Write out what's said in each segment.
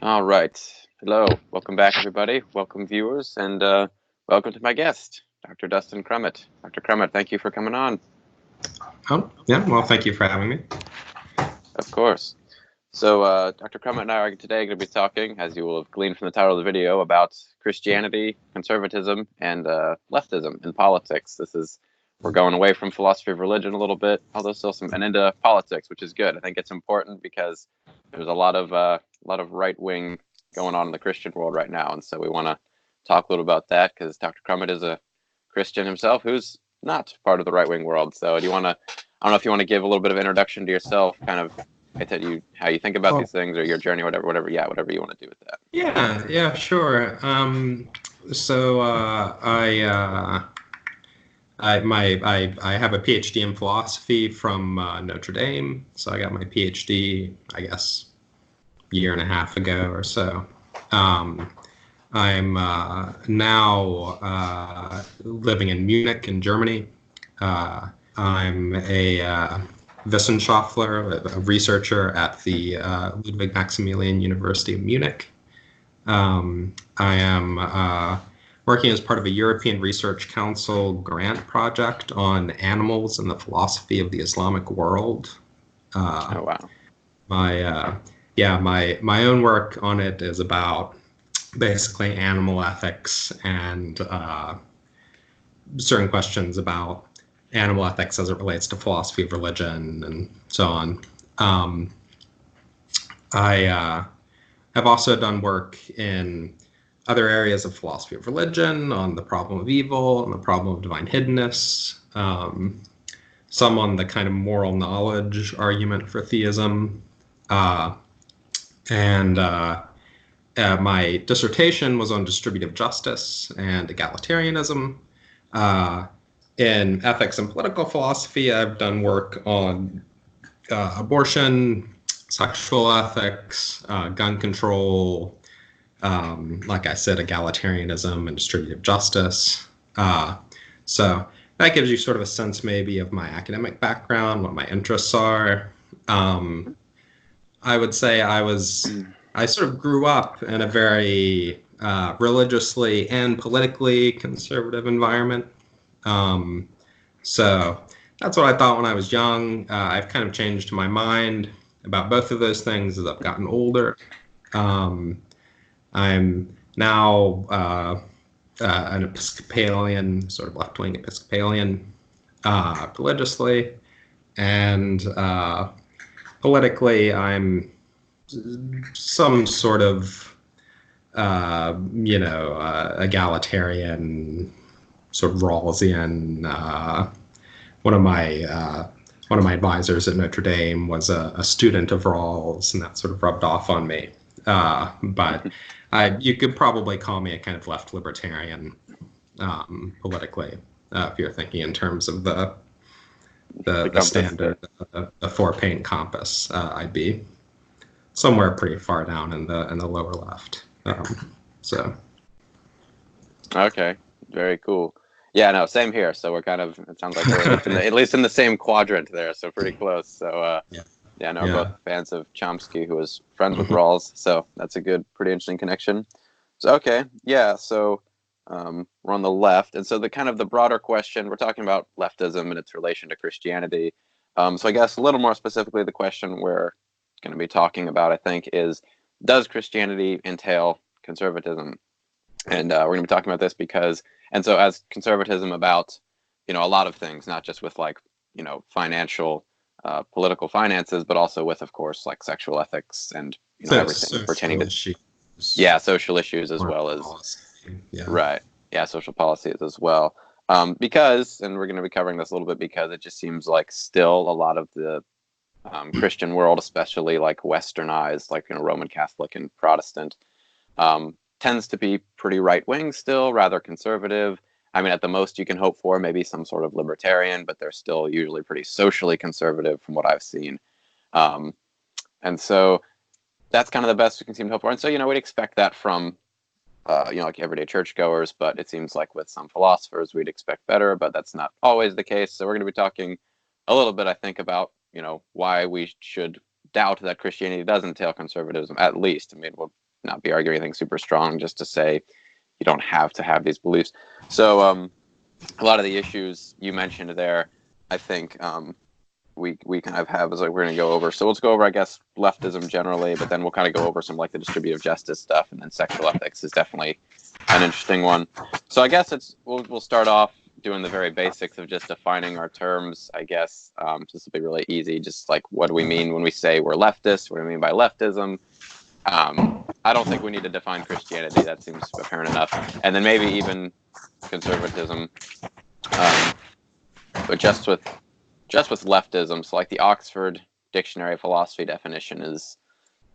All right. Hello. Welcome back, everybody. Welcome, viewers, and welcome to my guest, Dr. Dustin Crummett. Dr. Crummett, thank you for coming on. Oh, yeah. Well, thank you for having me. Of course. So, Dr. Crummett and I are today going to be talking, as you will have gleaned from the title of the video, about Christianity, conservatism, and leftism in politics. We're going away from philosophy of religion a little bit, although still and into politics, which is good. I think it's important because there's a lot of right wing going on in the Christian world right now, and so we want to talk a little about that because Dr. Crummett is a Christian himself who's not part of the right wing world. So, I don't know if you want to give a little bit of introduction to yourself, kind of how you think about these things or your journey, whatever you want to do with that. Yeah, sure. I have a PhD in philosophy from Notre Dame. So I got my PhD, I guess, a year and a half ago or so. I'm now living in Munich in Germany. I'm a Wissenschaftler, a researcher at the Ludwig Maximilian University of Munich. I am working as part of a European Research Council grant project on animals and the philosophy of the Islamic world. Oh wow! My own work on it is about basically animal ethics and certain questions about animal ethics as it relates to philosophy of religion and so on. I have also done work in other areas of philosophy of religion on the problem of evil and the problem of divine hiddenness, some on the kind of moral knowledge argument for theism. My dissertation was on distributive justice and egalitarianism. In ethics and political philosophy, I've done work on abortion, sexual ethics, gun control, like I said, egalitarianism and distributive justice. So that gives you sort of a sense maybe of my academic background, what my interests are. I would say I sort of grew up in a very religiously and politically conservative environment. So that's what I thought when I was young. I've kind of changed my mind about both of those things as I've gotten older. I'm now an Episcopalian, sort of left-wing Episcopalian, religiously, and politically, I'm some sort of, egalitarian, sort of Rawlsian. One of my advisors at Notre Dame was a student of Rawls, and that sort of rubbed off on me. But you could probably call me a kind of left libertarian politically, if you're thinking in terms of the standard, the four-pane compass. I'd be somewhere pretty far down in the lower left. Okay, very cool. Yeah, no, same here. So we're kind of, it sounds like we're at least in the same quadrant there, so pretty close. So we're both fans of Chomsky, who was friends with Rawls, so that's a pretty interesting connection. So okay, yeah, so we're on the left, and so the broader question, we're talking about leftism and its relation to Christianity. So I guess a little more specifically, the question we're going to be talking about, I think, is, does Christianity entail conservatism? And we're going to be talking about this because, and so as conservatism about, a lot of things, not just with financial, political finances, but also with, of course, like sexual ethics and everything pertaining to issues. Social issues as well as right, social policies as well. Because, and we're going to be covering this a little bit because it just seems like still a lot of the Christian world, especially like Westernized, like Roman Catholic and Protestant, tends to be pretty right-wing still, rather conservative. I mean, at the most you can hope for maybe some sort of libertarian, but they're still usually pretty socially conservative from what I've seen. And so that's kind of the best we can seem to hope for. And so, we'd expect that from, like everyday churchgoers, but it seems like with some philosophers we'd expect better, but that's not always the case. So we're going to be talking a little bit, I think, about, why we should doubt that Christianity does entail conservatism, at least. I mean, we'll not be arguing anything super strong, just to say you don't have to have these beliefs. So a lot of the issues you mentioned there, I think we kind of have, is like we're going to go over. So let's go over, I guess, leftism generally, but then we'll kind of go over some like the distributive justice stuff, and then sexual ethics is definitely an interesting one. So I guess we'll start off doing the very basics of just defining our terms, I guess. This will be really easy. Just like, what do we mean when we say we're leftists? What do we mean by leftism? I don't think we need to define Christianity. That seems apparent enough. And then maybe even conservatism. But just with leftism, so like the Oxford Dictionary of Philosophy definition is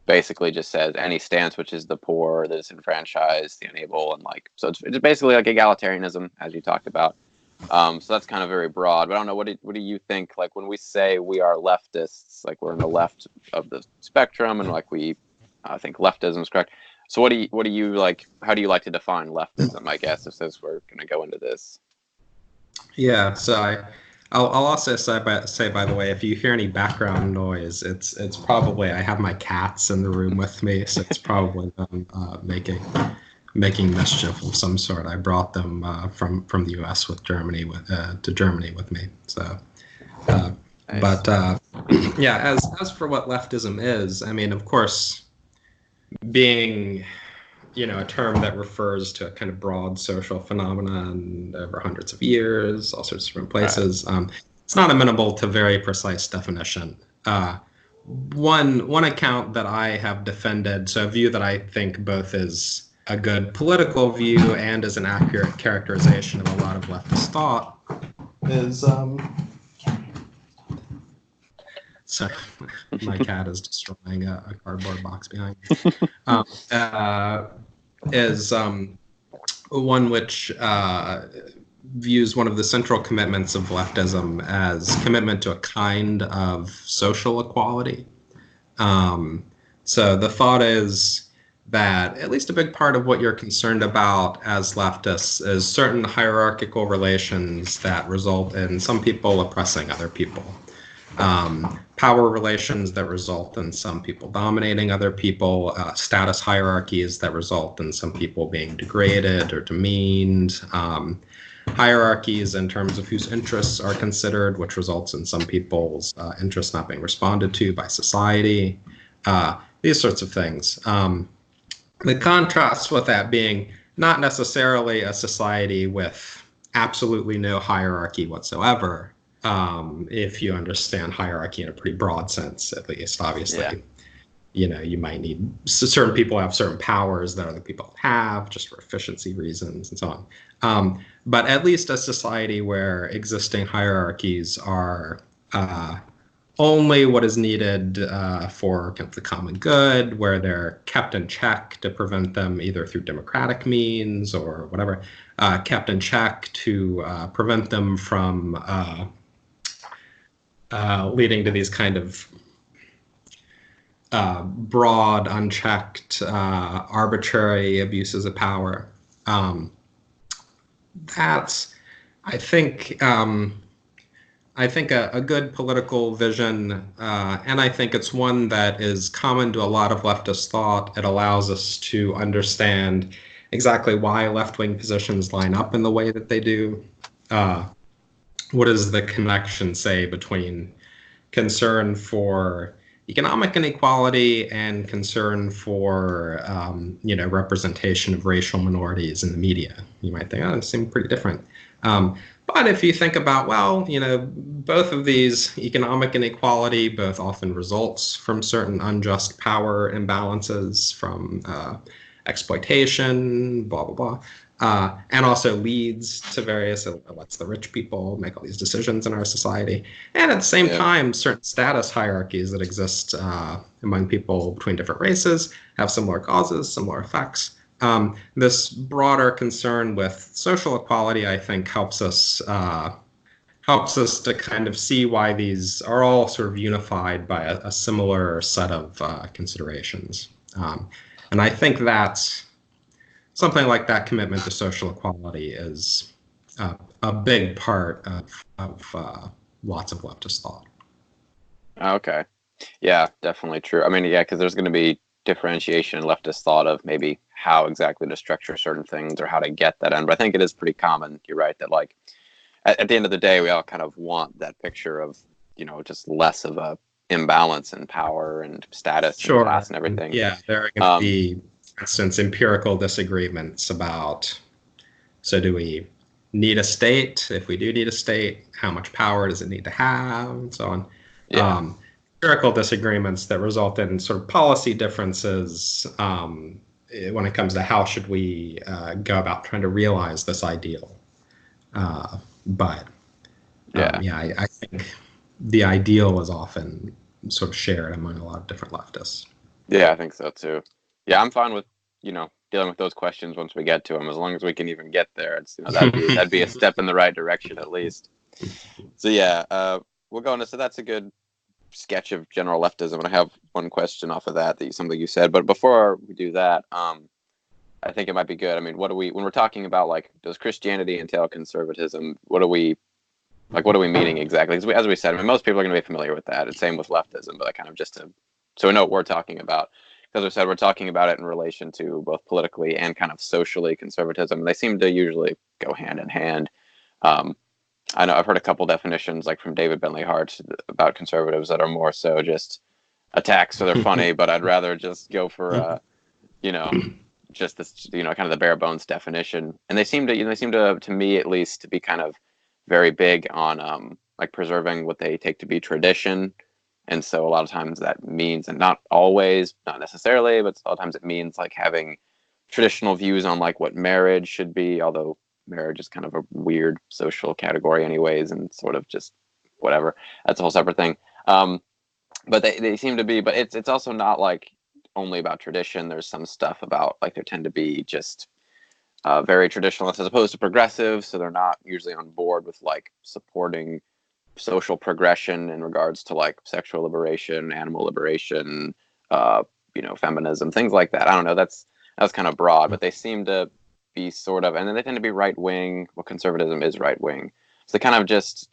basically just says any stance which is the poor, the disenfranchised, the unable, and like, so it's basically like egalitarianism, as you talked about. So that's kind of very broad. But I don't know, what do you think, like when we say we are leftists, like we're on the left of the spectrum, and like I think leftism is correct. So what do you like? How do you like to define leftism? I guess, since we're going to go into this. Yeah. So I'll also say by the way, if you hear any background noise, it's probably, I have my cats in the room with me, so it's probably them making mischief of some sort. I brought them from the U.S. to Germany with me. So, nice. But yeah, as for what leftism is, I mean, of course, being a term that refers to a kind of broad social phenomenon over hundreds of years, all sorts of different places. It's not amenable to very precise definition. One account that I have defended, so a view that I think both is a good political view and is an accurate characterization of a lot of leftist thought, is sorry, my cat is destroying a cardboard box behind me. Is one which views one of the central commitments of leftism as commitment to a kind of social equality. So the thought is that at least a big part of what you're concerned about as leftists is certain hierarchical relations that result in some people oppressing other people. Power relations that result in some people dominating other people, status hierarchies that result in some people being degraded or demeaned, hierarchies in terms of whose interests are considered, which results in some people's interests not being responded to by society, these sorts of things. The contrast with that being not necessarily a society with absolutely no hierarchy whatsoever, if you understand hierarchy in a pretty broad sense, at least. Obviously, you might need certain people have certain powers that other people have, just for efficiency reasons and so on. But at least a society where existing hierarchies are only what is needed for kind of the common good, where they're kept in check to prevent them either through democratic means or whatever, kept in check to prevent them from leading to these kind of broad, unchecked, arbitrary abuses of power. That's, I think, a good political vision, and I think it's one that is common to a lot of leftist thought. It allows us to understand exactly why left-wing positions line up in the way that they do. What is the connection, say, between concern for economic inequality and concern for, representation of racial minorities in the media? You might think, oh, it seems pretty different. But if you think about, both of these, economic inequality, both often results from certain unjust power imbalances, from exploitation, blah, blah, blah. And also leads to various, lets the rich people make all these decisions in our society. And at the same time, certain status hierarchies that exist among people between different races have similar causes, similar effects. This broader concern with social equality, I think, helps us to kind of see why these are all sort of unified by a similar set of considerations. And I think that's something like that commitment to social equality is a big part of lots of leftist thought. Okay. Yeah, definitely true. I mean, yeah, because there's going to be differentiation in leftist thought of maybe how exactly to structure certain things or how to get that end. But I think it is pretty common. You're right that like at the end of the day, we all kind of want that picture of, just less of a imbalance in power and status and class and everything. Yeah, there are going to be, for instance, empirical disagreements about, so do we need a state? If we do need a state, how much power does it need to have, and so on. Yeah. Empirical disagreements that result in sort of policy differences when it comes to how should we go about trying to realize this ideal. I think the ideal is often sort of shared among a lot of different leftists. Yeah, I think so too. Yeah, I'm fine with, dealing with those questions once we get to them, as long as we can even get there. It's, that'd be a step in the right direction at least. So yeah, we'll go into, so that's a good sketch of general leftism, and I have one question off of that something you said. But before we do that, I think it might be good. I mean, when we're talking about like, does Christianity entail conservatism? What are we meaning exactly? Because as we said, I mean, most people are going to be familiar with that. It's same with leftism, but kind of so we know what we're talking about. As I said, we're talking about it in relation to both politically and kind of socially conservatism. They seem to usually go hand in hand. I know I've heard a couple definitions, like from David Bentley Hart, about conservatives that are more so just attacks, so they're funny. But I'd rather just go for, just this, kind of the bare bones definition. And they seem to me at least, to be kind of very big on like preserving what they take to be tradition. And so a lot of times that means, and not always, not necessarily, but a lot of times it means like having traditional views on like what marriage should be, although marriage is kind of a weird social category anyways, and sort of just whatever. That's a whole separate thing. But they seem to be, but it's also not like only about tradition. There's some stuff about like they tend to be just very traditionalist as opposed to progressive. So they're not usually on board with like supporting social progression in regards to like sexual liberation, animal liberation, feminism, things like that. I don't know. That's kind of broad, but they seem to be sort of, and then they tend to be right wing. Well, conservatism is right wing. So they kind of just,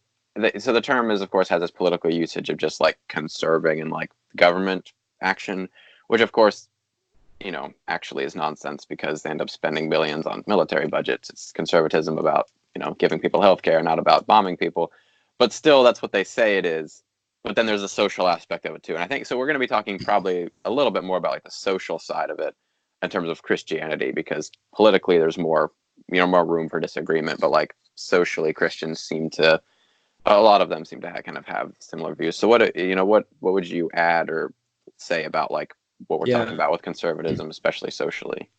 so the term is, of course, has this political usage of just like conserving and like government action, which of course, actually is nonsense because they end up spending millions on military budgets. It's conservatism about, giving people healthcare, not about bombing people. But still, that's what they say it is. But then there's a social aspect of it too. And I think, so we're going to be talking probably a little bit more about like the social side of it in terms of Christianity, because politically there's more, more room for disagreement. But like socially, Christians a lot of them seem to kind of have similar views. So what would you add or say about like what we're talking about with conservatism, especially socially?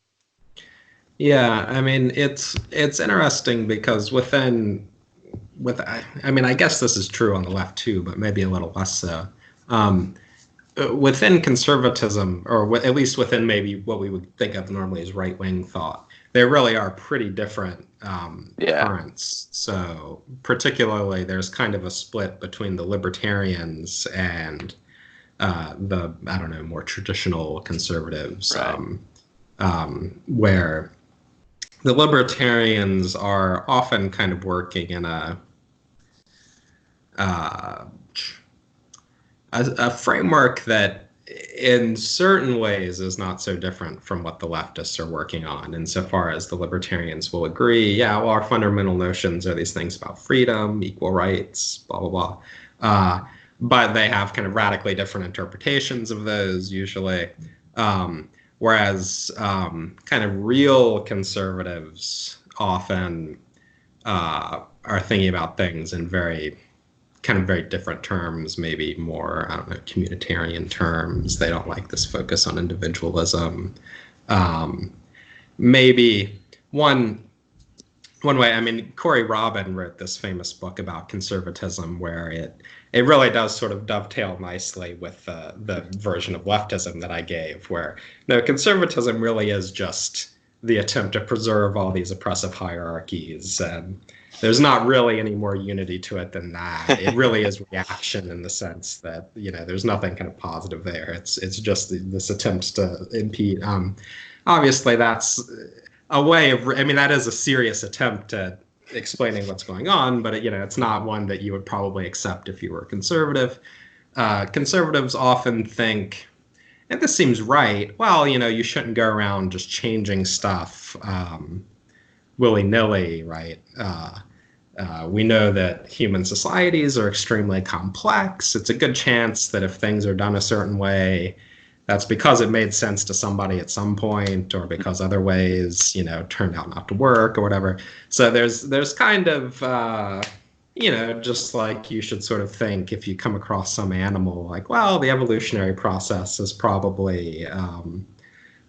Yeah, I mean, it's interesting because I guess this is true on the left too, but maybe a little less so. Within conservatism, or at least within maybe what we would think of normally as right-wing thought, there really are pretty different currents. So particularly, there's kind of a split between the libertarians and the more traditional conservatives, right. Where the libertarians are often kind of working in a framework that in certain ways is not so different from what the leftists are working on, insofar as the libertarians will agree, our fundamental notions are these things about freedom, equal rights, blah, blah, blah. But they have kind of radically different interpretations of those usually. Whereas kind of real conservatives often are thinking about things in very different terms, maybe more, communitarian terms. They don't like this focus on individualism. Maybe one way, Corey Robin wrote this famous book about conservatism where it really does sort of dovetail nicely with the version of leftism that I gave, where conservatism really is just the attempt to preserve all these oppressive hierarchies, and there's not really any more unity to it than that. It really is reaction in the sense that there's nothing kind of positive there. It's just this attempt to impede. Obviously, that's a way of. That is a serious attempt at explaining what's going on, but it's not one that you would probably accept if you were a conservative. Conservatives often think, and this seems right, well, you shouldn't go around just changing stuff willy-nilly, right? We know that human societies are extremely complex. It's a good chance that if things are done a certain way, that's because it made sense to somebody at some point, or because other ways, turned out not to work or whatever. So there's kind of, just like you should sort of think if you come across some animal, like, well, the evolutionary process is probably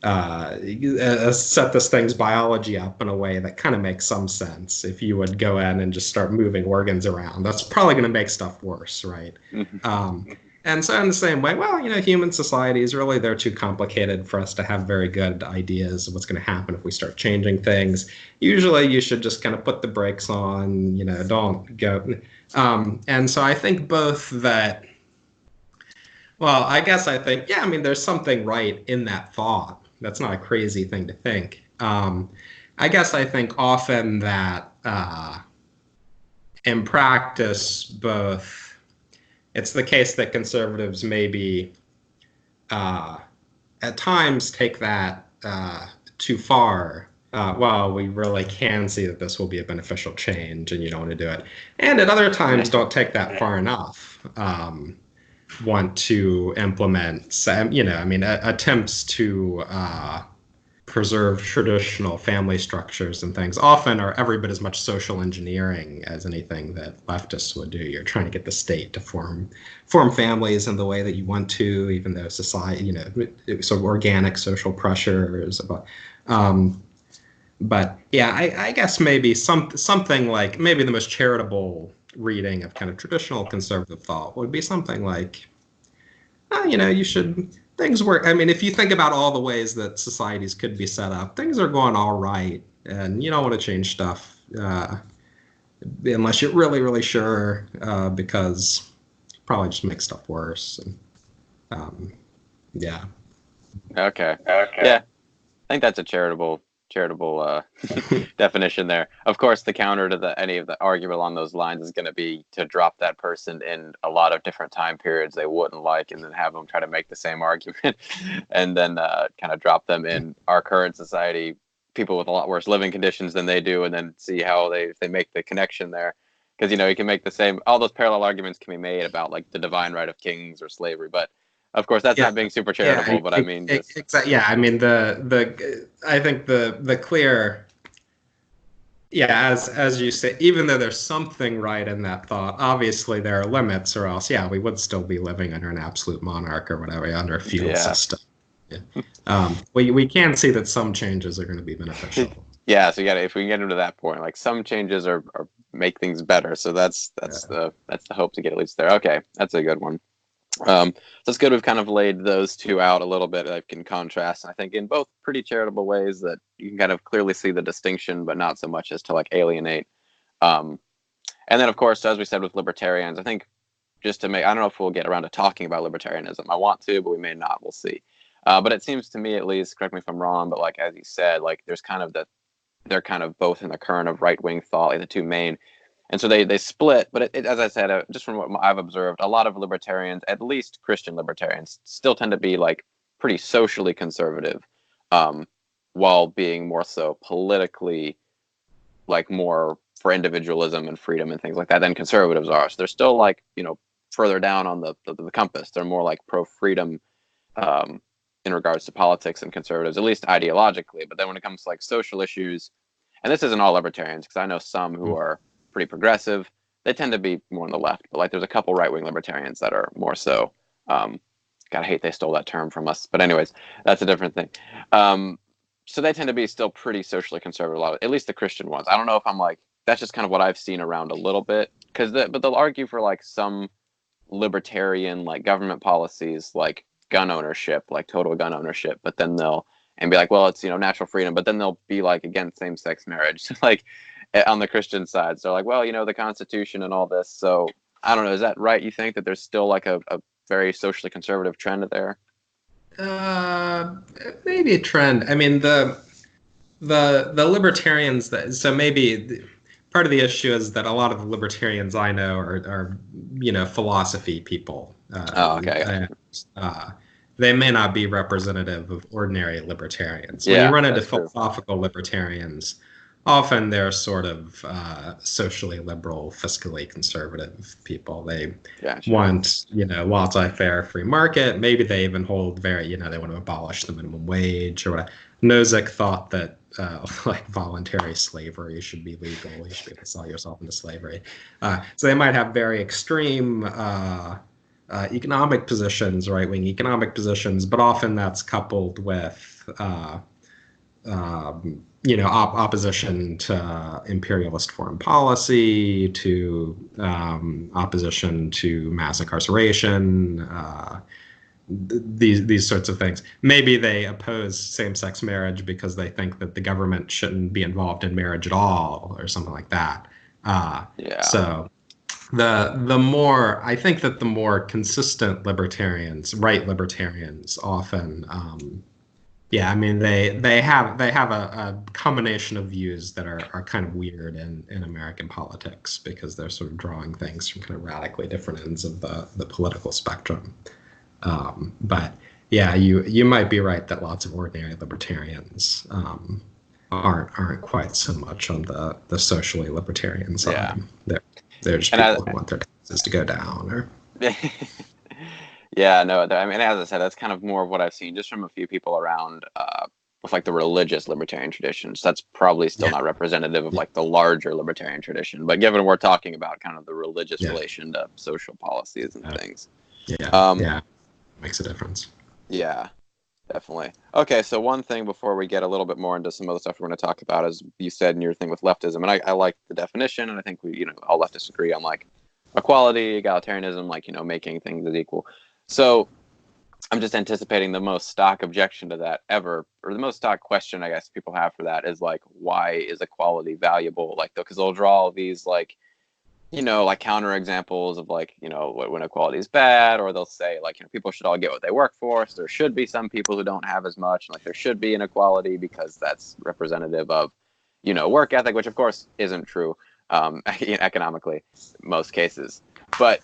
set this thing's biology up in a way that kind of makes some sense. If you would go in and just start moving organs around, that's probably going to make stuff worse, right? And so in the same way, well, human societies, really, they're too complicated for us to have very good ideas of what's going to happen if we start changing things. Usually you should just kind of put the brakes on, don't go. And so I think both that, well, I think, there's something right in that thought. That's not a crazy thing to think. I think often that in practice, both, it's the case that conservatives maybe at times take that too far. Well, we really can see that this will be a beneficial change and you don't want to do it. And at other times don't take that far enough. Want to implement, attempts to preserve traditional family structures and things often are every bit as much social engineering as anything that leftists would do. You're trying to get the state to form families in the way that you want to, even though society, sort of organic social pressures. But yeah, I guess maybe something like, maybe the most charitable reading of kind of traditional conservative thought would be something like, you should, things work. If you think about all the ways that societies could be set up, things are going all right, and you don't want to change stuff unless you're really, really sure, because probably just make stuff worse. And, yeah. Okay. Yeah, I think that's a charitable definition there. Of course, the counter to any of the argument along those lines is going to be to drop that person in a lot of different time periods they wouldn't like, and then have them try to make the same argument, and then kind of drop them in our current society, people with a lot worse living conditions than they do, and then see how if they make the connection there. Because you can make the same, all those parallel arguments can be made about like the divine right of kings or slavery, but of course, that's not being super charitable, but exactly. Yeah, I think the clear, as you say, even though there's something right in that thought, obviously there are limits, or else, we would still be living under an absolute monarch or whatever, under a feudal system. Yeah. We can see that some changes are going to be beneficial. Yeah, so if we can get into that point, like some changes are make things better. So that's the hope to get at least there. Okay, that's a good one. So it's good we've kind of laid those two out a little bit, like in contrast. I think in both pretty charitable ways that you can kind of clearly see the distinction, but not so much as to like alienate. And then, of course, as we said with libertarians, I think just to make, I don't know if we'll get around to talking about libertarianism. I want to, but we may not. We'll see. But it seems to me, at least, correct me if I'm wrong, but like as you said, like there's kind of they're kind of both in the current of right-wing thought, like the two main. And so they split, but as I said, just from what I've observed, a lot of libertarians, at least Christian libertarians, still tend to be like pretty socially conservative, while being more so politically, like more for individualism and freedom and things like that than conservatives are. So they're still like, further down on the compass. They're more like pro-freedom in regards to politics and conservatives, at least ideologically. But then when it comes to like social issues, and this isn't all libertarians, because I know some who are pretty progressive, they tend to be more on the left, but like there's a couple right-wing libertarians that are more so, God, I hate they stole that term from us, but anyways, that's a different thing. So they tend to be still pretty socially conservative, at least the Christian ones. I don't know if I'm like, that's just kind of what I've seen around a little bit, but they'll argue for like some libertarian like government policies, like gun ownership, like total gun ownership, but then they'll be like, well, it's natural freedom, but then they'll be like against same-sex marriage, like on the Christian side. So like, well, the Constitution and all this. So I don't know, is that right? You think that there's still like a very socially conservative trend there? Maybe a trend. I mean, the libertarians so maybe part of the issue is that a lot of the libertarians I know are philosophy people. Okay. they may not be representative of ordinary libertarians. When Yeah, you run into that's true. philosophical libertarians, often they're sort of socially liberal, fiscally conservative people. They want, laissez-faire free market. Maybe they even hold they want to abolish the minimum wage or whatever. Nozick thought that like voluntary slavery should be legal. You should be able to sell yourself into slavery. So they might have very extreme economic positions, right-wing economic positions, but often that's coupled with opposition to imperialist foreign policy, to opposition to mass incarceration, these sorts of things. Maybe they oppose same-sex marriage because they think that the government shouldn't be involved in marriage at all, or something like that. So the more, I think that the more consistent libertarians, right libertarians, often they have a combination of views that are kind of weird in American politics, because they're sort of drawing things from kind of radically different ends of the political spectrum. But yeah, you might be right that lots of ordinary libertarians aren't quite so much on the socially libertarian side. They're just people who want their taxes to go down, or Yeah, no, I mean, as I said, that's kind of more of what I've seen just from a few people around with like the religious libertarian traditions. That's probably still not representative of like the larger libertarian tradition, but given we're talking about kind of the religious relation to social policies and things. Makes a difference. Yeah, definitely. Okay, so one thing before we get a little bit more into some other stuff we're going to talk about is, you said in your thing with leftism, and I like the definition, and I think we, all leftists agree on like equality, egalitarianism, like, making things as equal. So I'm just anticipating the most stock objection to that ever, or the most stock question I guess people have for that is like, why is equality valuable? Like, because they'll draw all these like, like counter examples of like, when equality is bad, or they'll say like, people should all get what they work for. So there should be some people who don't have as much. Like there should be inequality because that's representative of, work ethic, which of course isn't true economically in most cases. But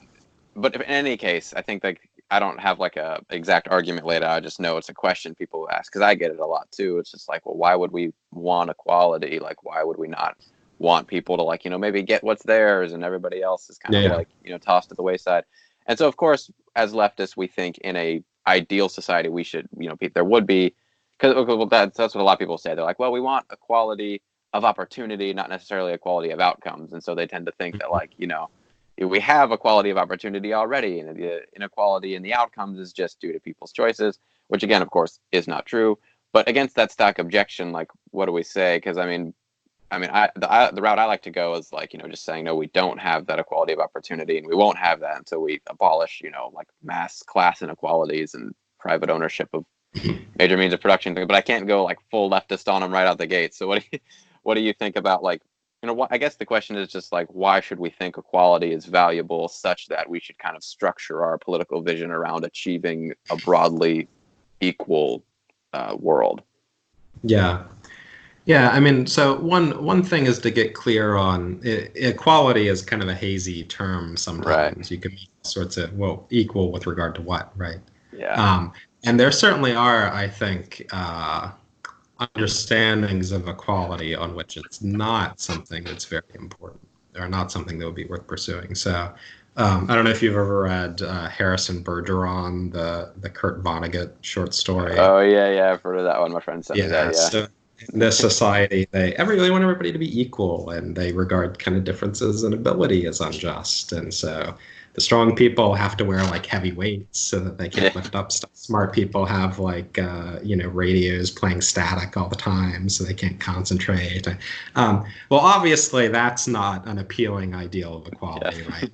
in any case, I think like I don't have like a exact argument laid out. I just know it's a question people ask, because I get it a lot too. It's just like, well, why would we want equality? Like, why would we not want people to like, maybe get what's theirs and everybody else is kind of like, tossed to the wayside? And so, of course, as leftists, we think in a ideal society, we should, there would be, because that's what a lot of people say. They're like, well, we want equality of opportunity, not necessarily equality of outcomes. And so they tend to think that like, we have equality of opportunity already, and the inequality in the outcomes is just due to people's choices, which again, of course, is not true. But against that stock objection, like, what do we say? Because the route I like to go is like, just saying, no, we don't have that equality of opportunity, and we won't have that until we abolish, like mass class inequalities and private ownership of major means of production. But I can't go like full leftist on them right out the gate. So what do you think about like, I guess the question is just like, why should we think equality is valuable such that we should kind of structure our political vision around achieving a broadly equal world? Yeah. So one thing is to get clear on equality is kind of a hazy term sometimes. Right. You can make sorts of, equal with regard to what, right? Yeah. And there certainly are, I think, understandings of equality on which it's not something that's very important, or not something that would be worth pursuing. So I don't know if you've ever read Harrison Bergeron, the Kurt Vonnegut short story. Oh yeah, I've heard of that one. My friend sent me that. Yeah. So in this society, they really want everybody to be equal, and they regard kind of differences in ability as unjust. And so the strong people have to wear like heavy weights so that they can't lift up stuff. Smart people have like radios playing static all the time so they can't concentrate. Well, obviously that's not an appealing ideal of equality, right?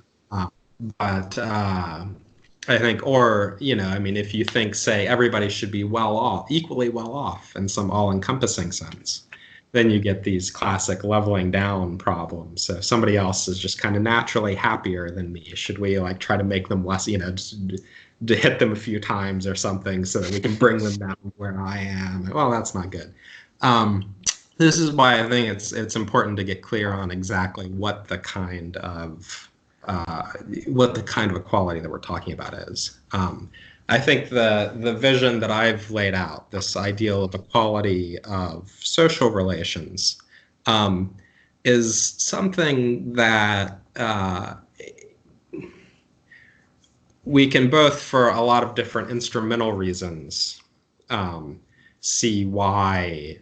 But I think, or if you think, say, everybody should be equally well off in some all-encompassing sense, then you get these classic leveling down problems. So if somebody else is just kind of naturally happier than me, should we like try to make them less, just to hit them a few times or something so that we can bring them down where I am? Well, that's not good. This is why I think it's important to get clear on exactly what the kind of equality that we're talking about is. I think the vision that I've laid out, this ideal of equality of social relations, um, is something that we can both, for a lot of different instrumental reasons, um, see why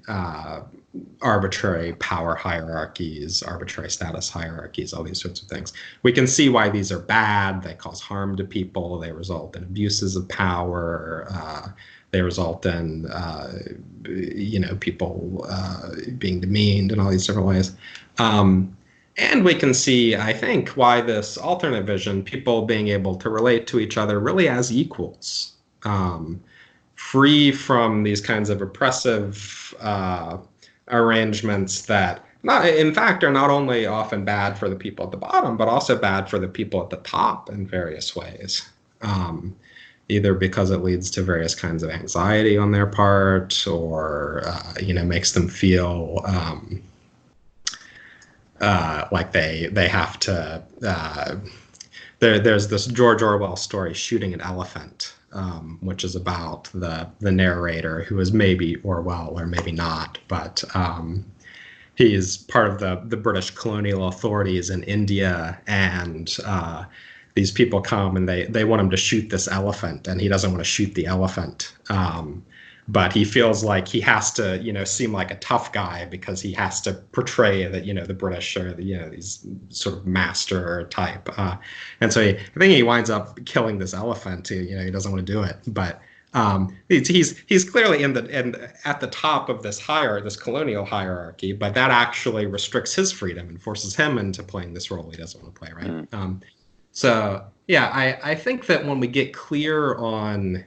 arbitrary power hierarchies, arbitrary status hierarchies, all these sorts of things. We can see why these are bad. They cause harm to people. They result in abuses of power. They result in, people being demeaned in all these different ways. And we can see, I think, why this alternate vision, people being able to relate to each other really as equals, free from these kinds of oppressive arrangements that, in fact, are not only often bad for the people at the bottom, but also bad for the people at the top in various ways. Either because it leads to various kinds of anxiety on their part, or makes them feel like they have to. There's this George Orwell story, Shooting an Elephant, which is about the narrator, who is maybe Orwell or maybe not, but he's part of the British colonial authorities in India, and these people come and they want him to shoot this elephant, and he doesn't want to shoot the elephant. But he feels like he has to, seem like a tough guy, because he has to portray that, the British are, these sort of master type. And so I think he winds up killing this elephant. He doesn't want to do it, but he's clearly at the top of this colonial hierarchy, but that actually restricts his freedom and forces him into playing this role he doesn't want to play, right? So yeah, I think that when we get clear on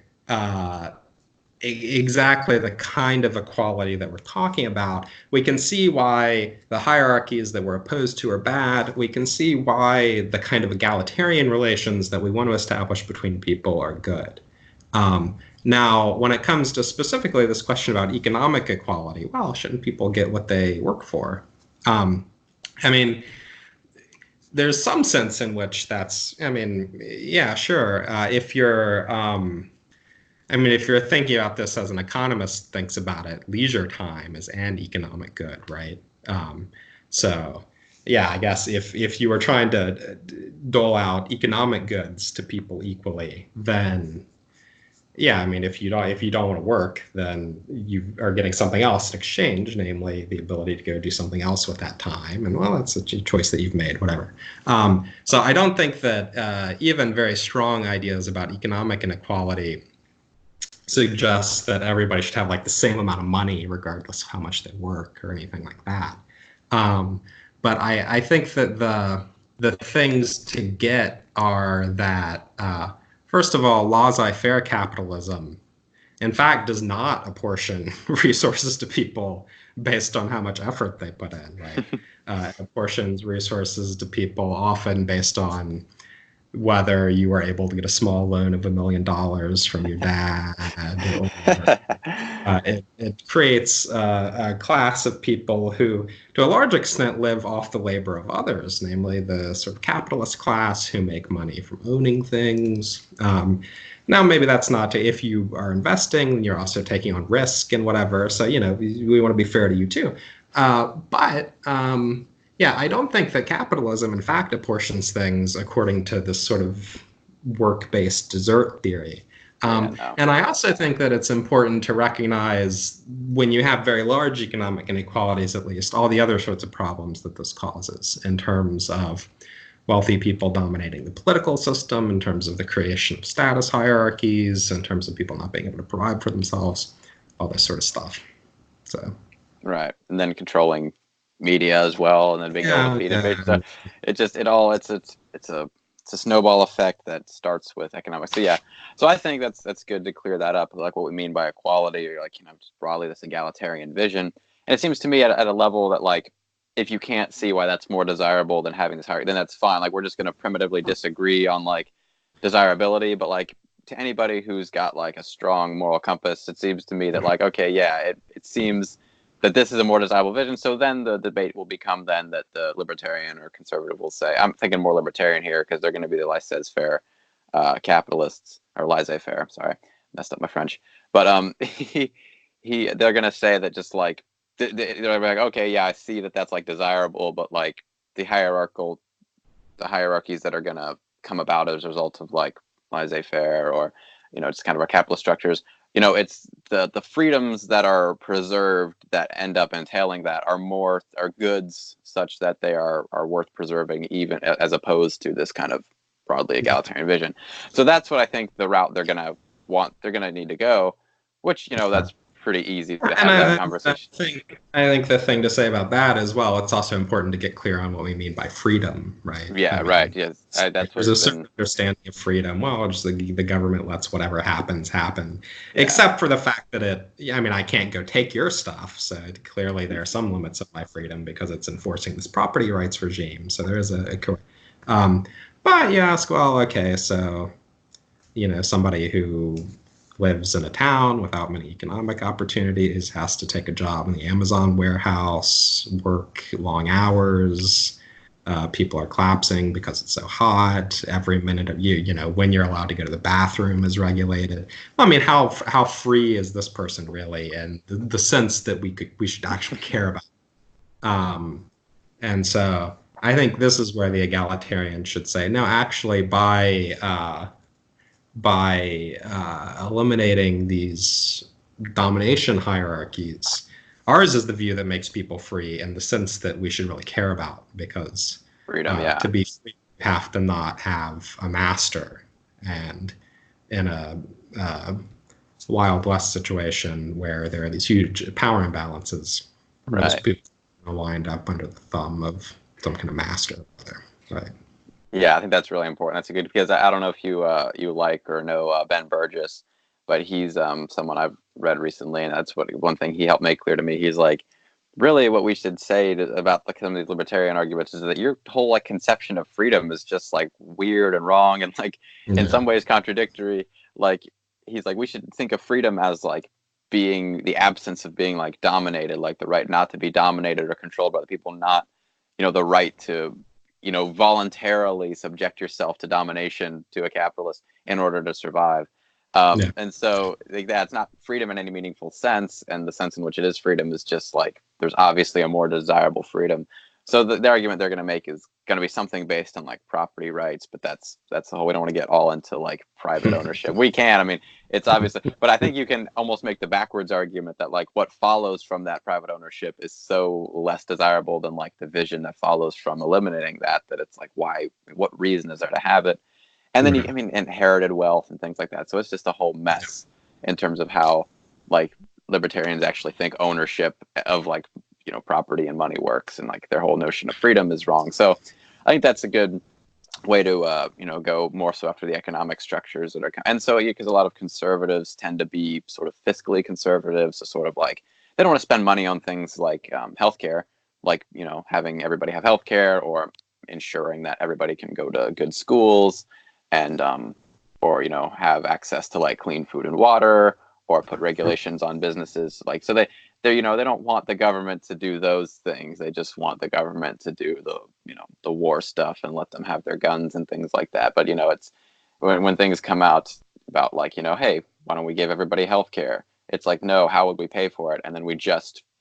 exactly the kind of equality that we're talking about, we can see why the hierarchies that we're opposed to are bad. We can see why the kind of egalitarian relations that we want to establish between people are good. Now, when it comes to specifically this question about economic equality, well, shouldn't people get what they work for? There's some sense in which that's, yeah, sure. If you're thinking about this as an economist thinks about it, leisure time is an economic good, right? So, yeah, I guess if you were trying to dole out economic goods to people equally, then, yeah, if you don't want to work, then you are getting something else in exchange, namely the ability to go do something else with that time. And, well, that's a choice that you've made, whatever. So I don't think that even very strong ideas about economic inequality suggests that everybody should have like the same amount of money regardless of how much they work or anything like that. But I think that the things to get are that, first of all, laissez-faire capitalism, in fact, does not apportion resources to people based on how much effort they put in, right? It apportions resources to people often based on whether you were able to get a small loan of $1 million from your dad. It creates a class of people who, to a large extent, live off the labor of others, namely the sort of capitalist class who make money from owning things. Now, maybe that's not if you are investing, you're also taking on risk and whatever. So, we want to be fair to you too. Yeah, I don't think that capitalism, in fact, apportions things according to this sort of work-based desert theory. And I also think that it's important to recognize, when you have very large economic inequalities, at least, all the other sorts of problems that this causes in terms of wealthy people dominating the political system, in terms of the creation of status hierarchies, in terms of people not being able to provide for themselves, all this sort of stuff. So, right, and then controlling media as well, and then being able to feed it. So it's a snowball effect that starts with economics. So yeah, so I think that's good to clear that up, like what we mean by equality, or like just broadly this egalitarian vision. And it seems to me at a level that, like, if you can't see why that's more desirable than having this hierarchy, then that's fine. Like, we're just going to primitively disagree on like desirability, but like to anybody who's got like a strong moral compass, it seems to me that like, okay, yeah, it seems that this is a more desirable vision. So then the debate will become then that the libertarian or conservative will say, I'm thinking more libertarian here because they're going to be the laissez-faire capitalists, or laissez-faire. Sorry, messed up my French. But they're gonna say that just like they're like, okay, yeah, I see that that's like desirable, but like the hierarchies that are gonna come about as a result of like laissez-faire, or just kind of our capitalist structures. It's the freedoms that are preserved that end up entailing that are goods such that they are worth preserving, even as opposed to this kind of broadly egalitarian vision. So that's what I think the route they're gonna need to go, which that's pretty easy to have that conversation. I think the thing to say about that as well, it's also important to get clear on what we mean by freedom, right? Yeah, right. Yes, there's a certain understanding of freedom. Well, just the government lets whatever happen, except for the fact that I can't go take your stuff. So clearly there are some limits of my freedom because it's enforcing this property rights regime. So there is but you ask, well, okay, so somebody who lives in a town without many economic opportunities, has to take a job in the Amazon warehouse, work long hours. People are collapsing because it's so hot. Every minute of when you're allowed to go to the bathroom is regulated. How free is this person really? And the sense that we should actually care about. And so I think this is where the egalitarian should say, no, actually, by eliminating these domination hierarchies, ours is the view that makes people free in the sense that we should really care about, because freedom, to be free, you have to not have a master. And in a Wild West situation where there are these huge power imbalances, most people are wind up under the thumb of some kind of master there, right? Yeah, I think that's really important. That's a good, because I don't know if you like or know Ben Burgess, but he's someone I've read recently, and that's one thing he helped make clear to me. He's like, really, what we should say about some of these libertarian arguments is that your whole like conception of freedom is just like weird and wrong, and like in some ways contradictory. Like he's like, we should think of freedom as like being the absence of being like dominated, like the right not to be dominated or controlled by the people, not the right to voluntarily subject yourself to domination to a capitalist in order to survive. And so like, that's not freedom in any meaningful sense. And the sense in which it is freedom is just like, there's obviously a more desirable freedom. So the argument they're going to make is going to be something based on like property rights, but that's the whole, we don't want to get all into like private ownership. We can, it's obviously, but I think you can almost make the backwards argument that like what follows from that private ownership is so less desirable than like the vision that follows from eliminating that it's like, what reason is there to have it? And then inherited wealth and things like that. So it's just a whole mess in terms of how like libertarians actually think ownership of like, property and money works, and like their whole notion of freedom is wrong. So I think that's a good way to go more so after the economic structures that are, and so because a lot of conservatives tend to be sort of fiscally conservative, so sort of like they don't want to spend money on things like healthcare, like having everybody have healthcare, or ensuring that everybody can go to good schools, and or have access to like clean food and water, or put regulations on businesses, like so they don't want the government to do those things. They just want the government to do the war stuff and let them have their guns and things like that. But it's when things come out about like hey, why don't we give everybody health care? It's like, no, how would we pay for it? And then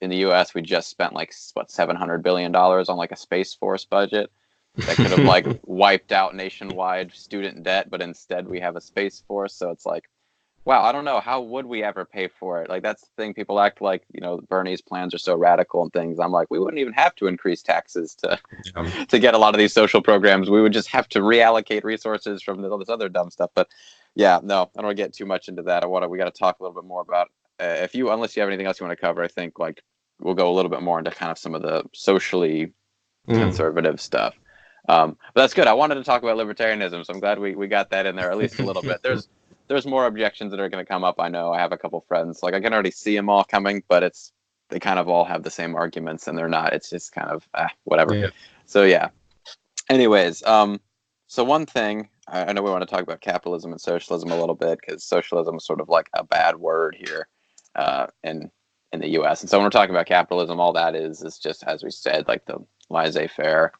in the US we just spent like $700 billion on like a Space Force budget that could have like wiped out nationwide student debt, but instead we have a Space Force. So it's like, wow, I don't know, how would we ever pay for it? Like that's the thing, people act like Bernie's plans are so radical and things. I'm like, we wouldn't even have to increase taxes to get a lot of these social programs. We would just have to reallocate resources from all this other dumb stuff. But yeah, no, I don't want to get too much into that. We got to talk a little bit more about unless you have anything else you want to cover. I think like we'll go a little bit more into kind of some of the socially conservative stuff. But that's good. I wanted to talk about libertarianism, so I'm glad we got that in there at least a little bit. There's more objections that are going to come up. I know I have a couple friends, like I can already see them all coming, but they kind of all have the same arguments, and they're not. It's just kind of whatever. Yeah. So yeah. Anyways, so one thing I know we want to talk about capitalism and socialism a little bit, because socialism is sort of like a bad word here in the U.S. And so when we're talking about capitalism, all that is just, as we said, like the laissez-faire.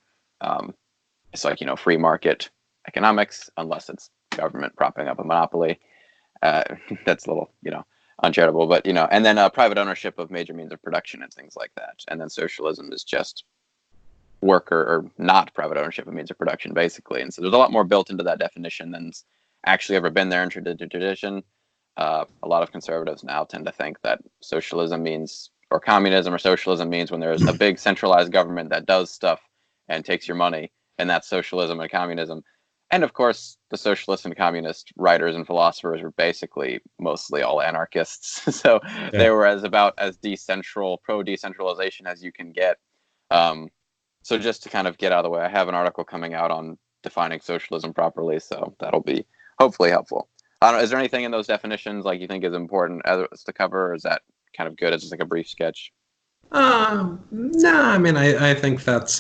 It's like free market economics, unless it's government propping up a monopoly. That's a little, uncharitable, but, and then private ownership of major means of production and things like that. And then socialism is just worker or not private ownership of means of production, basically. And so there's a lot more built into that definition than's actually ever been there in tradition. A lot of conservatives now tend to think that socialism means, or communism or socialism means when there's a big centralized government that does stuff and takes your money, and that's socialism and communism. And of course, the socialist and communist writers and philosophers were basically mostly all anarchists. So they were about as pro-decentralization as you can get. So just to kind of get out of the way, I have an article coming out on defining socialism properly, so that'll be hopefully helpful. I don't know, is there anything in those definitions like you think is important as to cover, or is that kind of good as just like a brief sketch? No, I mean, I think that's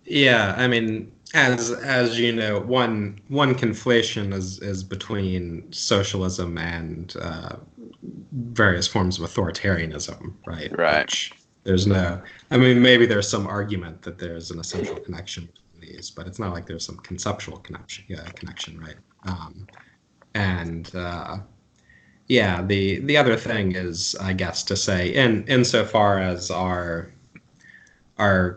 yeah, I mean, as you know, one conflation is between socialism and various forms of authoritarianism, right? Right. Which there's no, I mean, maybe there's some argument that there's an essential connection between these, but it's not like there's some conceptual connection, right? Yeah, the other thing is, I guess, to say, insofar as our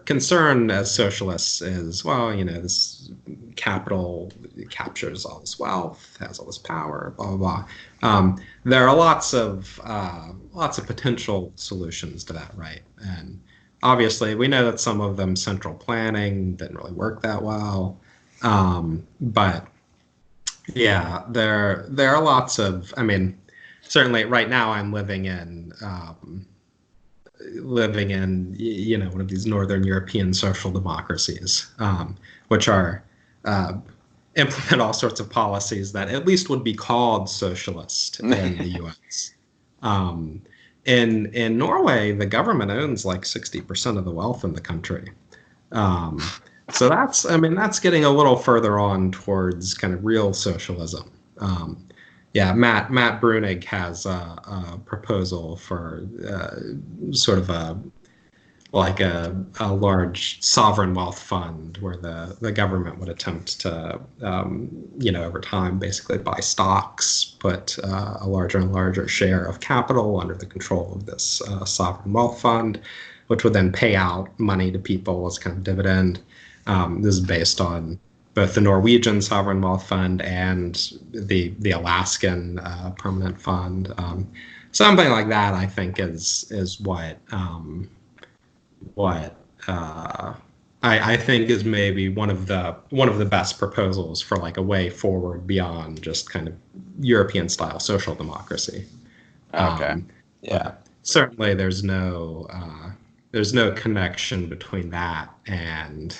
concern as socialists is, well, this capital captures all this wealth, has all this power, blah blah blah. There are lots of potential solutions to that, right? And obviously, we know that some of them, central planning, didn't really work that well. But yeah, there are lots of. I mean, certainly, right now I'm living in one of these Northern European social democracies, which are implement all sorts of policies that at least would be called socialist in the U.S. In Norway, the government owns like 60% of the wealth in the country. So that's getting a little further on towards kind of real socialism. Yeah, Matt Brunig has a proposal for sort of a large sovereign wealth fund where the government would attempt to, over time, basically buy stocks, put a larger and larger share of capital under the control of this sovereign wealth fund, which would then pay out money to people as kind of dividend. This is based on both the Norwegian sovereign wealth fund and the Alaskan permanent fund. Something like that, I think, is what I think is maybe one of the best proposals for like a way forward beyond just kind of European style social democracy. Okay. Yeah. Certainly, there's no connection between that and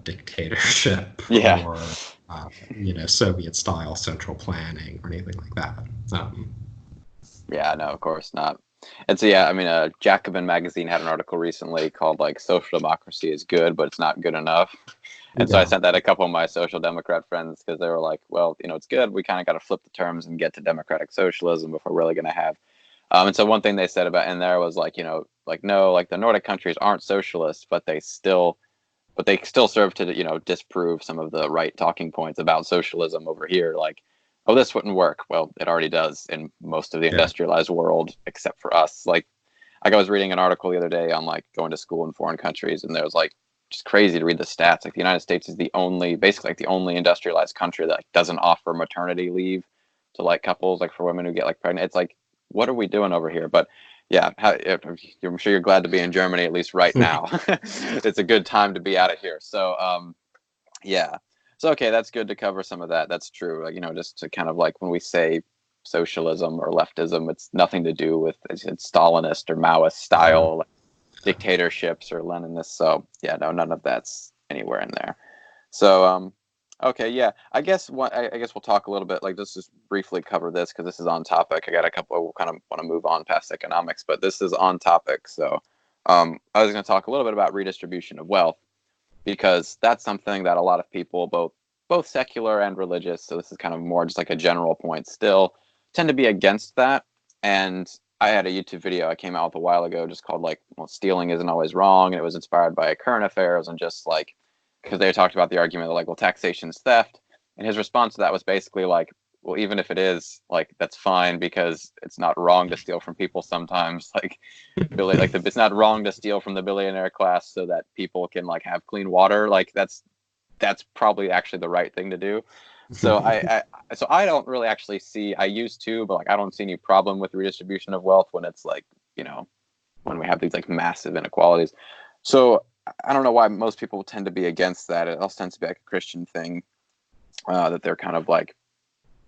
dictatorship or Soviet-style central planning or anything like that. Yeah, no, of course not. And so, yeah, I mean, Jacobin magazine had an article recently called like "Social Democracy is good, but it's not good enough." And so I sent that to a couple of my social democrat friends because they were like, "Well, it's good. We kind of got to flip the terms and get to democratic socialism if we're really going to have." And so one thing they said about in there was like, no, like the Nordic countries aren't socialist, but they still serve to, disprove some of the right talking points about socialism over here. Like, oh, this wouldn't work. Well, it already does in most of the industrialized world, except for us. Like I was reading an article the other day on like going to school in foreign countries, and there was like just crazy to read the stats. Like the United States is basically the only industrialized country that like doesn't offer maternity leave to like couples, like for women who get like pregnant. It's like, what are we doing over here? But yeah, I'm sure you're glad to be in Germany, at least right now. It's a good time to be out of here. So, yeah. So, okay, that's good to cover some of that. That's true. Like, just to kind of like when we say socialism or leftism, it's nothing to do with it's Stalinist or Maoist style like dictatorships or Leninists. So, yeah, no, none of that's anywhere in there. So, okay, yeah. I guess we'll talk a little bit. Like, let's just briefly cover this because this is on topic. I got a couple. We'll kind of want to move on past economics, but this is on topic. So, I was going to talk a little bit about redistribution of wealth because that's something that a lot of people, both secular and religious. So this is kind of more just like a general point. Still, tend to be against that. And I had a YouTube video I came out with a while ago, just called like, "Well, stealing isn't always wrong," and it was inspired by current affairs and just like because they talked about the argument of like, well, taxation's theft, and his response to that was basically like, well, even if it is, like, that's fine because it's not wrong to steal from people sometimes. Like, it's not wrong to steal from the billionaire class so that people can like have clean water. Like, that's probably actually the right thing to do. So I don't really actually see. I used to, but like I don't see any problem with redistribution of wealth when it's like, when we have these like massive inequalities. So I don't know why most people tend to be against that. It also tends to be like a Christian thing, that they're kind of like,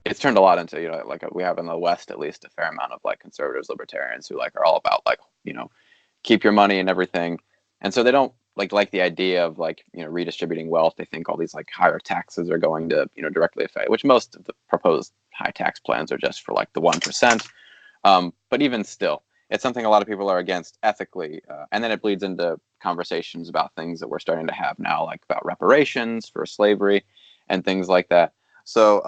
it's turned a lot into, like we have in the West, at least, a fair amount of like conservatives, libertarians who like are all about like, keep your money and everything. And so they don't like the idea of like, redistributing wealth. They think all these like higher taxes are going to, directly affect, which most of the proposed high tax plans are just for like the 1%. But even still, it's something a lot of people are against ethically. And then it bleeds into conversations about things that we're starting to have now, like about reparations for slavery and things like that. So